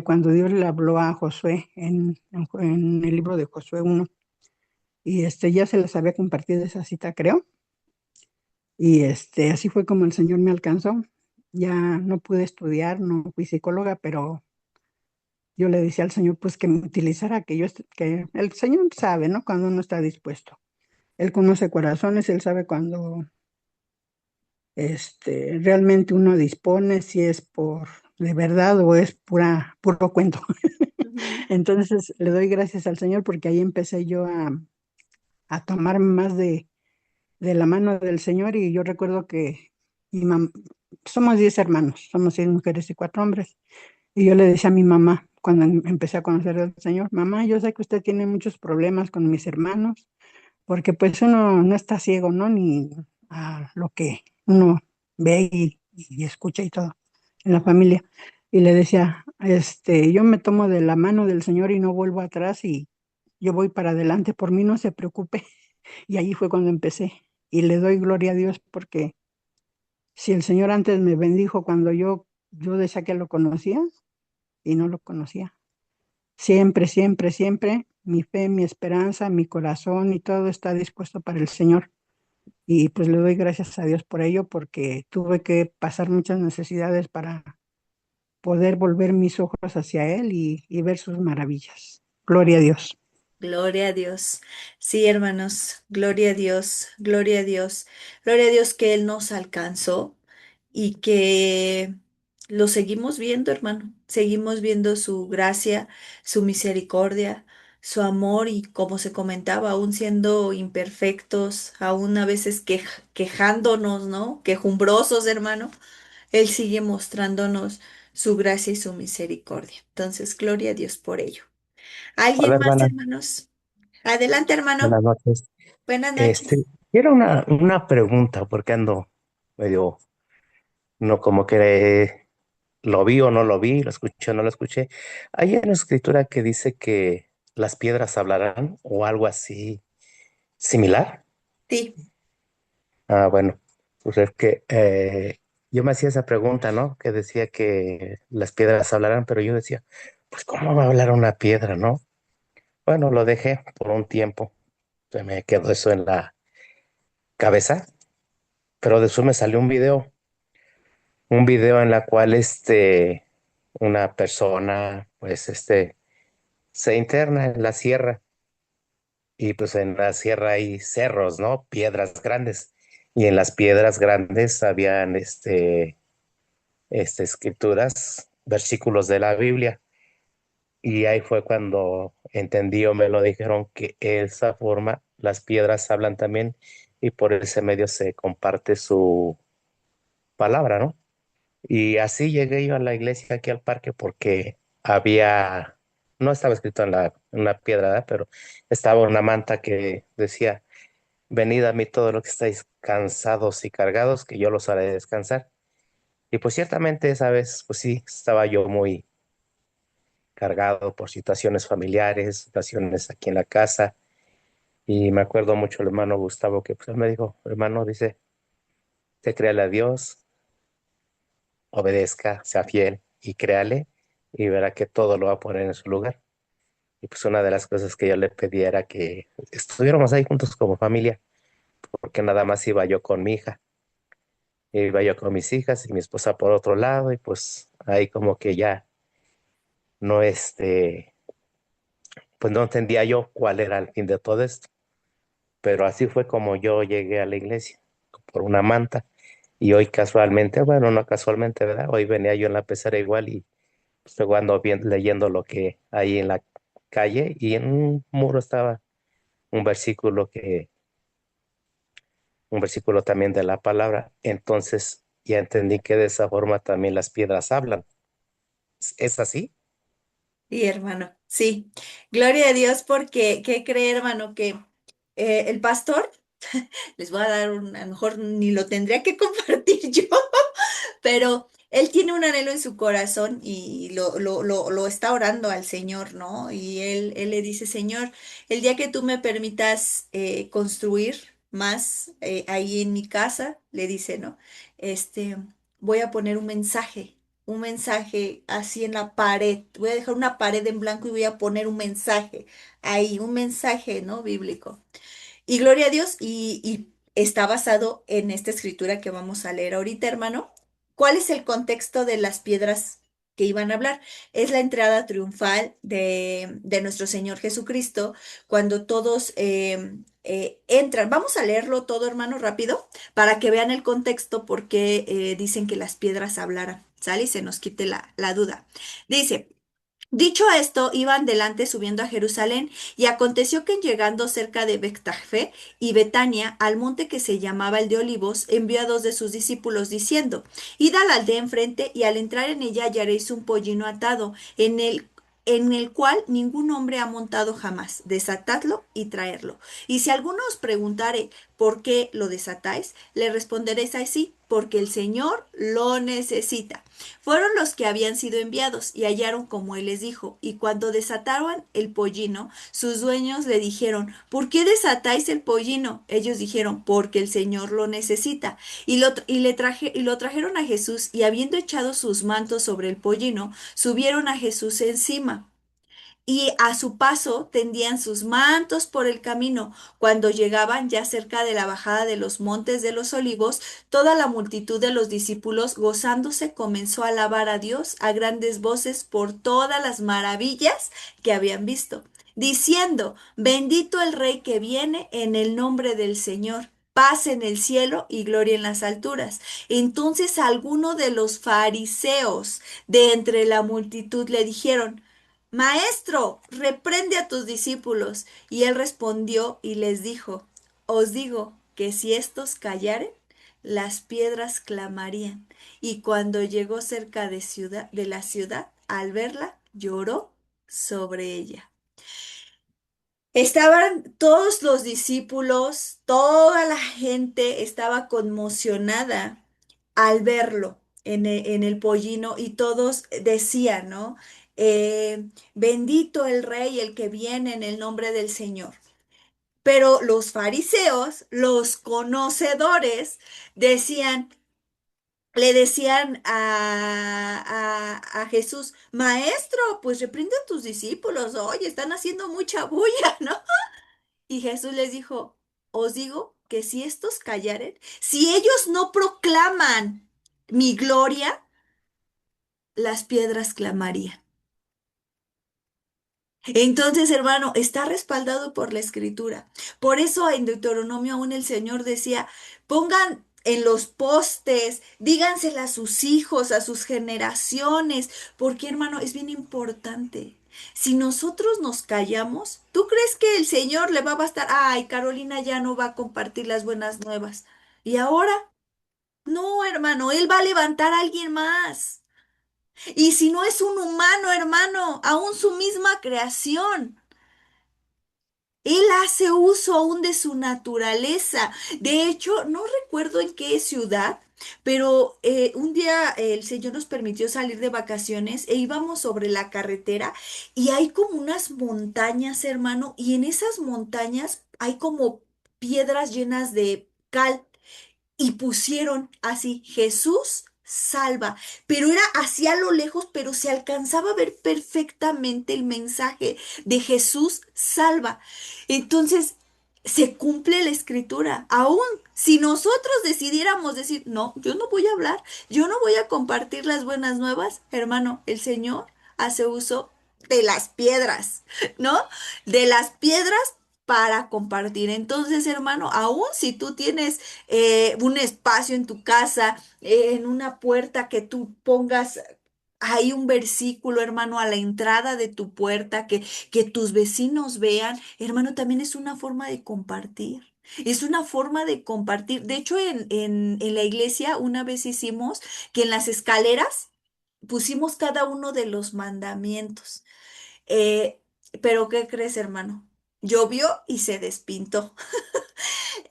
cuando Dios le habló a Josué en el libro de Josué 1. Y ya se les había compartido esa cita, creo. Y así fue como el Señor me alcanzó. Ya no pude estudiar, no fui psicóloga, pero yo le decía al Señor pues que me utilizara, que el Señor sabe, ¿no? Cuando uno está dispuesto. Él conoce corazones, Él sabe cuando realmente uno dispone, si es por de verdad o es puro cuento. Ujú, Entonces le doy gracias al Señor porque ahí empecé yo a tomar más de la mano del Señor y yo recuerdo que mi mam- somos 10 hermanos, somos 6 mujeres y 4 hombres. Y yo le decía a mi mamá, cuando empecé a conocer al Señor, mamá, yo sé que usted tiene muchos problemas con mis hermanos, porque pues uno no está ciego, ¿no? Ni a lo que uno ve y escucha y todo en la familia. Y le decía, yo me tomo de la mano del Señor y no vuelvo atrás y yo voy para adelante, por mí no se preocupe. Y ahí fue cuando empecé. Y le doy gloria a Dios porque si el Señor antes me bendijo cuando yo decía que lo conocía y no lo conocía. Siempre, siempre, siempre mi fe, mi esperanza, mi corazón y todo está dispuesto para el Señor. Y pues le doy gracias a Dios por ello porque tuve que pasar muchas necesidades para poder volver mis ojos hacia Él y ver sus maravillas. Gloria a Dios. gloria a Dios. Sí, hermanos, gloria a Dios, gloria a Dios. Gloria a Dios que Él nos alcanzó y que lo seguimos viendo, hermano. Seguimos viendo su gracia, su misericordia, su amor y como se comentaba, aún siendo imperfectos, aún a veces quejándonos, ¿no? Quejumbrosos, hermano. Él sigue mostrándonos su gracia y su misericordia. Entonces, gloria a Dios por ello. Hola ¿Alguien más, hermana, hermanos? Adelante, hermano. buenas noches. Buenas Este, noches. Era una pregunta porque ando medio, no como que lo vi o no lo vi, lo escuché o no lo escuché. Hay una escritura que dice que las piedras hablarán o algo así similar. Sí, Ah, bueno, pues es que yo me hacía esa pregunta, ¿no? Que decía que las piedras hablarán, pero yo decía, pues ¿cómo va a hablar una piedra, no? Bueno, lo dejé por un tiempo, se me quedó eso en la cabeza. Pero después me salió un video en la cual una persona, pues se interna en la sierra y pues en la sierra hay cerros, ¿no? Piedras grandes y en las piedras grandes habían, escrituras, versículos de la Biblia y ahí fue cuando entendí o me lo dijeron que esa forma las piedras hablan también y por ese medio se comparte su palabra, ¿no? Y así llegué yo a la iglesia aquí al parque porque no estaba escrito en la piedra, ¿verdad? Pero estaba una manta que decía, venid a mí todos los que estáis cansados y cargados, que yo los haré descansar. Y pues ciertamente esa vez, pues sí, estaba yo muy cargado por situaciones familiares, situaciones aquí en la casa. Y me acuerdo mucho el hermano Gustavo que pues él me dijo, hermano, dice, te créale a Dios, obedezca, sea fiel y créale y verá que todo lo va a poner en su lugar. Y pues una de las cosas que yo le pedí era que estuviéramos ahí juntos como familia, porque nada más iba yo con mi hija, iba yo con mis hijas y mi esposa por otro lado y pues ahí como que ya no pues no entendía yo cuál era el fin de todo esto, pero así fue como yo llegué a la iglesia, por una manta. Y hoy casualmente, bueno, no casualmente, ¿verdad? Hoy venía yo en la pecera igual y luego ando leyendo lo que hay en la calle y en un muro estaba un versículo un versículo también de la palabra. Entonces ya entendí que de esa forma también las piedras hablan. Es así? Y hermano, sí. Gloria a Dios porque, ¿qué cree, hermano? Que el pastor, les voy a dar a lo mejor ni lo tendría que compartir yo, pero él tiene un anhelo en su corazón y lo está orando al Señor, ¿no? Y él le dice, Señor, el día que tú me permitas construir más ahí en mi casa, le dice, ¿no? Este, voy a poner un mensaje así en la pared. Voy a dejar una pared en blanco y voy a poner un mensaje ahí, un mensaje, ¿no? Bíblico. Y gloria a Dios, y está basado en esta escritura que vamos a leer ahorita, hermano. ¿Cuál es el contexto de las piedras que iban a hablar? Es la entrada triunfal de nuestro Señor Jesucristo, cuando todos entran. Vamos a leerlo todo, hermano, rápido, para que vean el contexto, porque dicen que las piedras hablaran, ¿sale? Y se nos quite la duda. Dice. Dicho esto, iban delante subiendo a Jerusalén, y aconteció que en llegando cerca de Betfagé y Betania, al monte que se llamaba el de Olivos, envió a dos de sus discípulos diciendo: Id a la aldea enfrente, y al entrar en ella hallaréis un pollino atado, en el cual ningún hombre ha montado jamás. Desatadlo y traerlo. Y si alguno os preguntare por qué lo desatáis, le responderéis así: porque el Señor lo necesita. Fueron los que habían sido enviados y hallaron como él les dijo. Y cuando desataron el pollino, sus dueños le dijeron: ¿por qué desatáis el pollino? Ellos dijeron: porque el Señor lo necesita. Y lo trajeron a Jesús, y habiendo echado sus mantos sobre el pollino, subieron a Jesús encima. Y a su paso tendían sus mantos por el camino. Cuando llegaban ya cerca de la bajada de los montes de los olivos, toda la multitud de los discípulos, gozándose, comenzó a alabar a Dios a grandes voces por todas las maravillas que habían visto, diciendo: Bendito el Rey que viene en el nombre del Señor. Paz en el cielo y gloria en las alturas. Entonces algunos de los fariseos de entre la multitud le dijeron: Maestro, reprende a tus discípulos. Y él respondió y les dijo: Os digo que si estos callaren, las piedras clamarían. Y cuando llegó cerca de la ciudad, al verla, lloró sobre ella. Estaban todos los discípulos, toda la gente estaba conmocionada al verlo en el pollino, y todos decían, ¿no? Bendito el Rey, el que viene en el nombre del Señor. Pero los fariseos, los conocedores, decían, le decían a Jesús: Maestro, pues reprende a tus discípulos, oye, están haciendo mucha bulla, ¿no? Y Jesús les dijo: Os digo que si estos callaren, si ellos no proclaman mi gloria, las piedras clamarían. Entonces, hermano, está respaldado por la escritura. Por eso en Deuteronomio aún el Señor decía: pongan en los postes, dígansela a sus hijos, a sus generaciones, porque, hermano, es bien importante. Si nosotros nos callamos, ¿tú crees que el Señor le va a bastar? Ay, Carolina ya no va a compartir las buenas nuevas. ¿Y ahora? No, hermano, Él va a levantar a alguien más. Y si no es un humano, hermano, aún su misma creación. Él hace uso aún de su naturaleza. De hecho, no recuerdo en qué ciudad, pero un día el Señor nos permitió salir de vacaciones e íbamos sobre la carretera, y hay como unas montañas, hermano, y en esas montañas hay como piedras llenas de cal, y pusieron así: Jesús salva, pero era hacia lo lejos, pero se alcanzaba a ver perfectamente el mensaje de Jesús salva. Entonces, se cumple la escritura. Aún si nosotros decidiéramos decir: no, yo no voy a hablar, yo no voy a compartir las buenas nuevas, hermano, el Señor hace uso de las piedras, ¿no? De las piedras para compartir. Entonces, hermano, aún si tú tienes un espacio en tu casa, en una puerta, que tú pongas ahí un versículo, hermano, a la entrada de tu puerta, que tus vecinos vean, hermano, también es una forma de compartir. Es una forma de compartir. De hecho, en la iglesia una vez hicimos que en las escaleras pusimos cada uno de los mandamientos. Eh, pero ¿qué crees, hermano? Llovió y se despintó.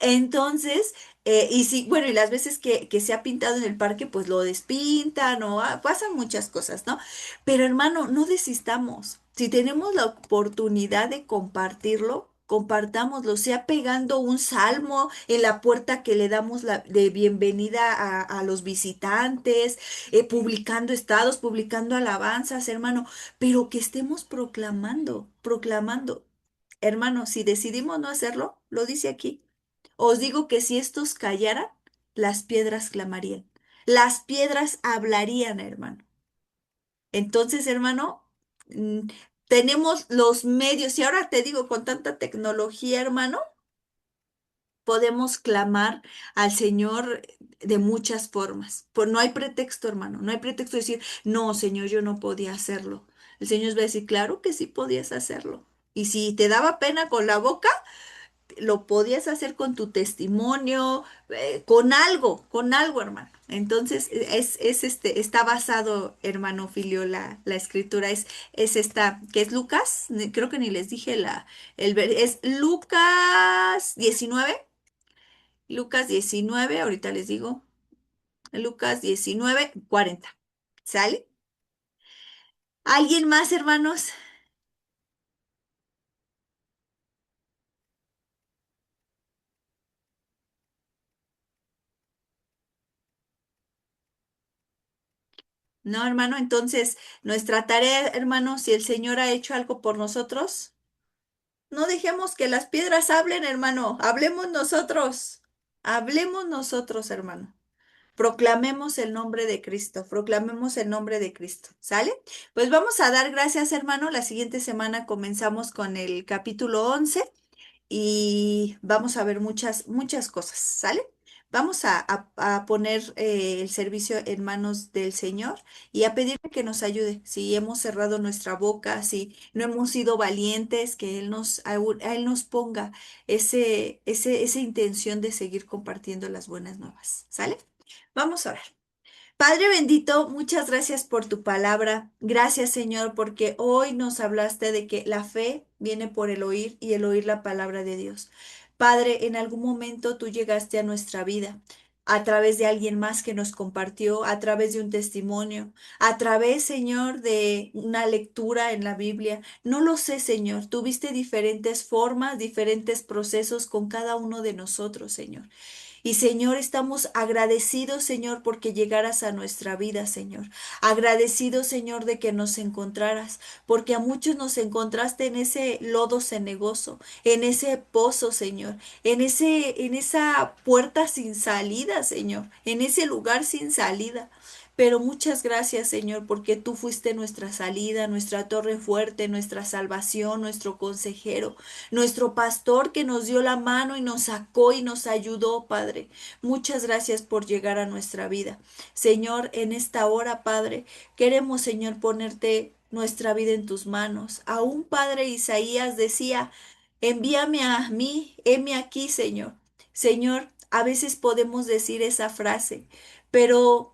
Entonces, y sí, bueno, y las veces que se ha pintado en el parque, pues lo despintan o pasan muchas cosas, ¿no? Pero hermano, no desistamos. Si tenemos la oportunidad de compartirlo, compartámoslo, sea pegando un salmo en la puerta que le damos de bienvenida a los visitantes, publicando estados, publicando alabanzas, hermano, pero que estemos proclamando, proclamando. Hermano, si decidimos no hacerlo, lo dice aquí. Os digo que si estos callaran, las piedras clamarían. Las piedras hablarían, hermano. Entonces, hermano, mm, tenemos los medios y ahora te digo, con tanta tecnología, hermano, podemos clamar al Señor de muchas formas. Pues no hay pretexto, hermano, no hay pretexto de decir, no, Señor, yo no podía hacerlo. El Señor va a decir, claro que sí podías hacerlo. Y si te daba pena con la boca, lo podías hacer con tu testimonio, con algo, hermano. Entonces, está basado, hermano Filio, la escritura es esta, que es Lucas, creo que ni les dije es Lucas 19, ahorita les digo, Lucas 19:40. ¿Sale? ¿Alguien más, hermanos? No, hermano, entonces nuestra tarea, hermano, si el Señor ha hecho algo por nosotros, no dejemos que las piedras hablen, hermano. Hablemos nosotros, hermano. Proclamemos el nombre de Cristo, proclamemos el nombre de Cristo. ¿Sale? Pues vamos a dar gracias, hermano. La siguiente semana comenzamos con el capítulo 11 y vamos a ver muchas, muchas cosas, ¿sale? Vamos a poner el servicio en manos del Señor y a pedirle que nos ayude. Si hemos cerrado nuestra boca, si no hemos sido valientes, que a Él nos ponga esa intención de seguir compartiendo las buenas nuevas, ¿sale? Vamos a orar. Padre bendito, muchas gracias por tu palabra. Gracias, Señor, porque hoy nos hablaste de que la fe viene por el oír y el oír la palabra de Dios. Padre, en algún momento tú llegaste a nuestra vida a través de alguien más que nos compartió, a través de un testimonio, a través, Señor, de una lectura en la Biblia. No lo sé, Señor. Tuviste diferentes formas, diferentes procesos con cada uno de nosotros, Señor. Y Señor, estamos agradecidos, Señor, porque llegaras a nuestra vida, Señor. Agradecidos, Señor, de que nos encontraras, porque a muchos nos encontraste en ese lodo cenagoso, en ese pozo, Señor, en esa puerta sin salida, Señor, en ese lugar sin salida. Pero muchas gracias, Señor, porque tú fuiste nuestra salida, nuestra torre fuerte, nuestra salvación, nuestro consejero, nuestro pastor que nos dio la mano y nos sacó y nos ayudó, Padre. Muchas gracias por llegar a nuestra vida. Señor, en esta hora, Padre, queremos, Señor, ponerte nuestra vida en tus manos. Aún, Padre, Isaías decía, envíame a mí, heme aquí, Señor. Señor, a veces podemos decir esa frase, pero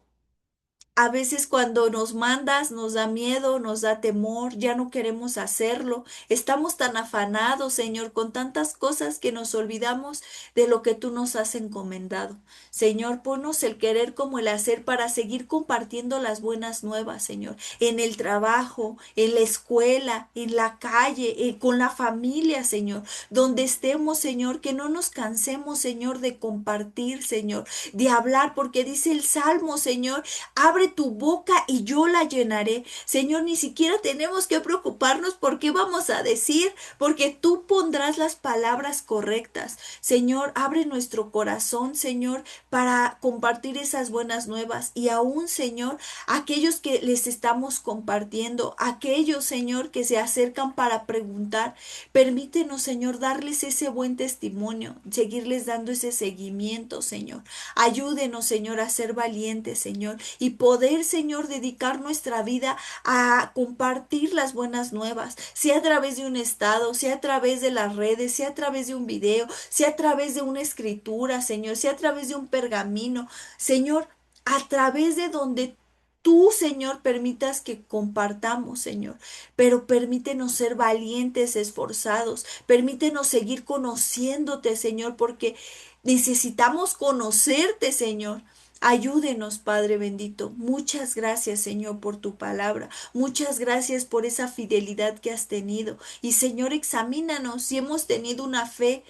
a veces cuando nos mandas nos da miedo, nos da temor, ya no queremos hacerlo. Estamos tan afanados, Señor, con tantas cosas que nos olvidamos de lo que tú nos has encomendado. Señor, ponnos el querer como el hacer para seguir compartiendo las buenas nuevas, Señor, en el trabajo, en la escuela, en la calle, con la familia, Señor, donde estemos, Señor, que no nos cansemos, Señor, de compartir, Señor, de hablar, porque dice el Salmo, Señor, abre tu boca y yo la llenaré. Señor, ni siquiera tenemos que preocuparnos por qué vamos a decir, porque tú pondrás las palabras correctas. Señor, abre nuestro corazón, Señor, para compartir esas buenas nuevas. Y aún, Señor, aquellos que les estamos compartiendo, aquellos, Señor, que se acercan para preguntar, permítenos, Señor, darles ese buen testimonio, seguirles dando ese seguimiento, Señor. Ayúdenos, Señor, a ser valientes, Señor, y poder, Señor, dedicar nuestra vida a compartir las buenas nuevas, sea a través de un estado, sea a través de las redes, sea a través de un video, sea a través de una escritura, Señor, sea a través de un pergamino, Señor, a través de donde tú, Señor, permitas que compartamos, Señor, pero permítenos ser valientes, esforzados, permítenos seguir conociéndote, Señor, porque necesitamos conocerte, Señor. Ayúdenos, Padre bendito. Muchas gracias, Señor, por tu palabra. Muchas gracias por esa fidelidad que has tenido. Y, Señor, examínanos si hemos tenido una fe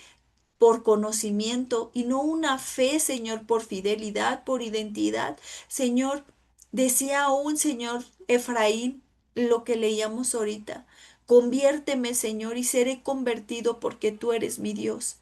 por conocimiento y no una fe, Señor, por fidelidad, por identidad. Señor, decía aún, Señor Efraín, lo que leíamos ahorita. Conviérteme, Señor, y seré convertido porque tú eres mi Dios.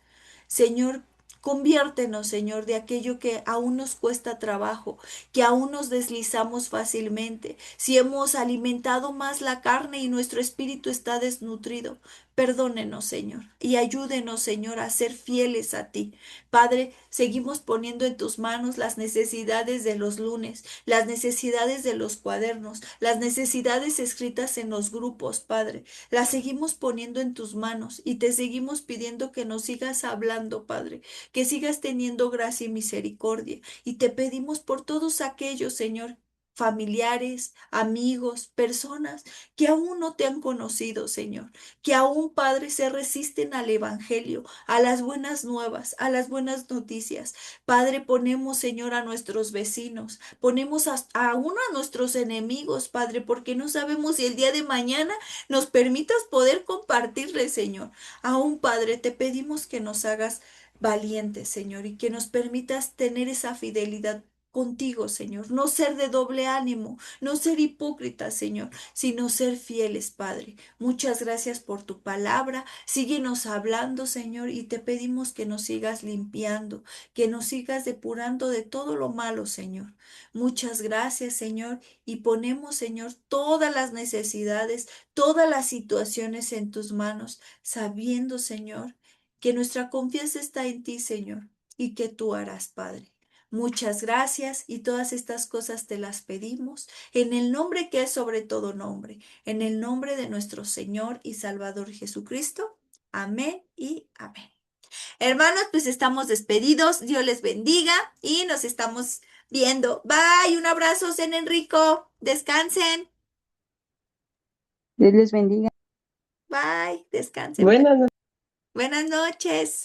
Señor, conviértenos, Señor, de aquello que aún nos cuesta trabajo, que aún nos deslizamos fácilmente. Si hemos alimentado más la carne y nuestro espíritu está desnutrido, perdónenos, Señor, y ayúdenos, Señor, a ser fieles a ti. Padre, seguimos poniendo en tus manos las necesidades de los lunes, las necesidades de los cuadernos, las necesidades escritas en los grupos, Padre. Las seguimos poniendo en tus manos y te seguimos pidiendo que nos sigas hablando, Padre, que sigas teniendo gracia y misericordia. Y te pedimos por todos aquellos, Señor, familiares, amigos, personas que aún no te han conocido, Señor, que aún, Padre, se resisten al Evangelio, a las buenas nuevas, a las buenas noticias. Padre, ponemos, Señor, a nuestros vecinos, ponemos aún a nuestros enemigos, Padre, porque no sabemos si el día de mañana nos permitas poder compartirle, Señor. Aún, Padre, te pedimos que nos hagas valientes, Señor, y que nos permitas tener esa fidelidad contigo, Señor. No ser de doble ánimo, no ser hipócritas, Señor, sino ser fieles, Padre. Muchas gracias por tu palabra. Síguenos hablando, Señor, y te pedimos que nos sigas limpiando, que nos sigas depurando de todo lo malo, Señor. Muchas gracias, Señor, y ponemos, Señor, todas las necesidades, todas las situaciones en tus manos, sabiendo, Señor, que nuestra confianza está en ti, Señor, y que tú harás, Padre. Muchas gracias y todas estas cosas te las pedimos en el nombre que es sobre todo nombre, en el nombre de nuestro Señor y Salvador Jesucristo. Amén y amén. Hermanos, pues estamos despedidos. Dios les bendiga y nos estamos viendo. Bye, un abrazo, Zen Enrico. Descansen. Dios les bendiga. Bye, descansen. Buenas Buenas noches.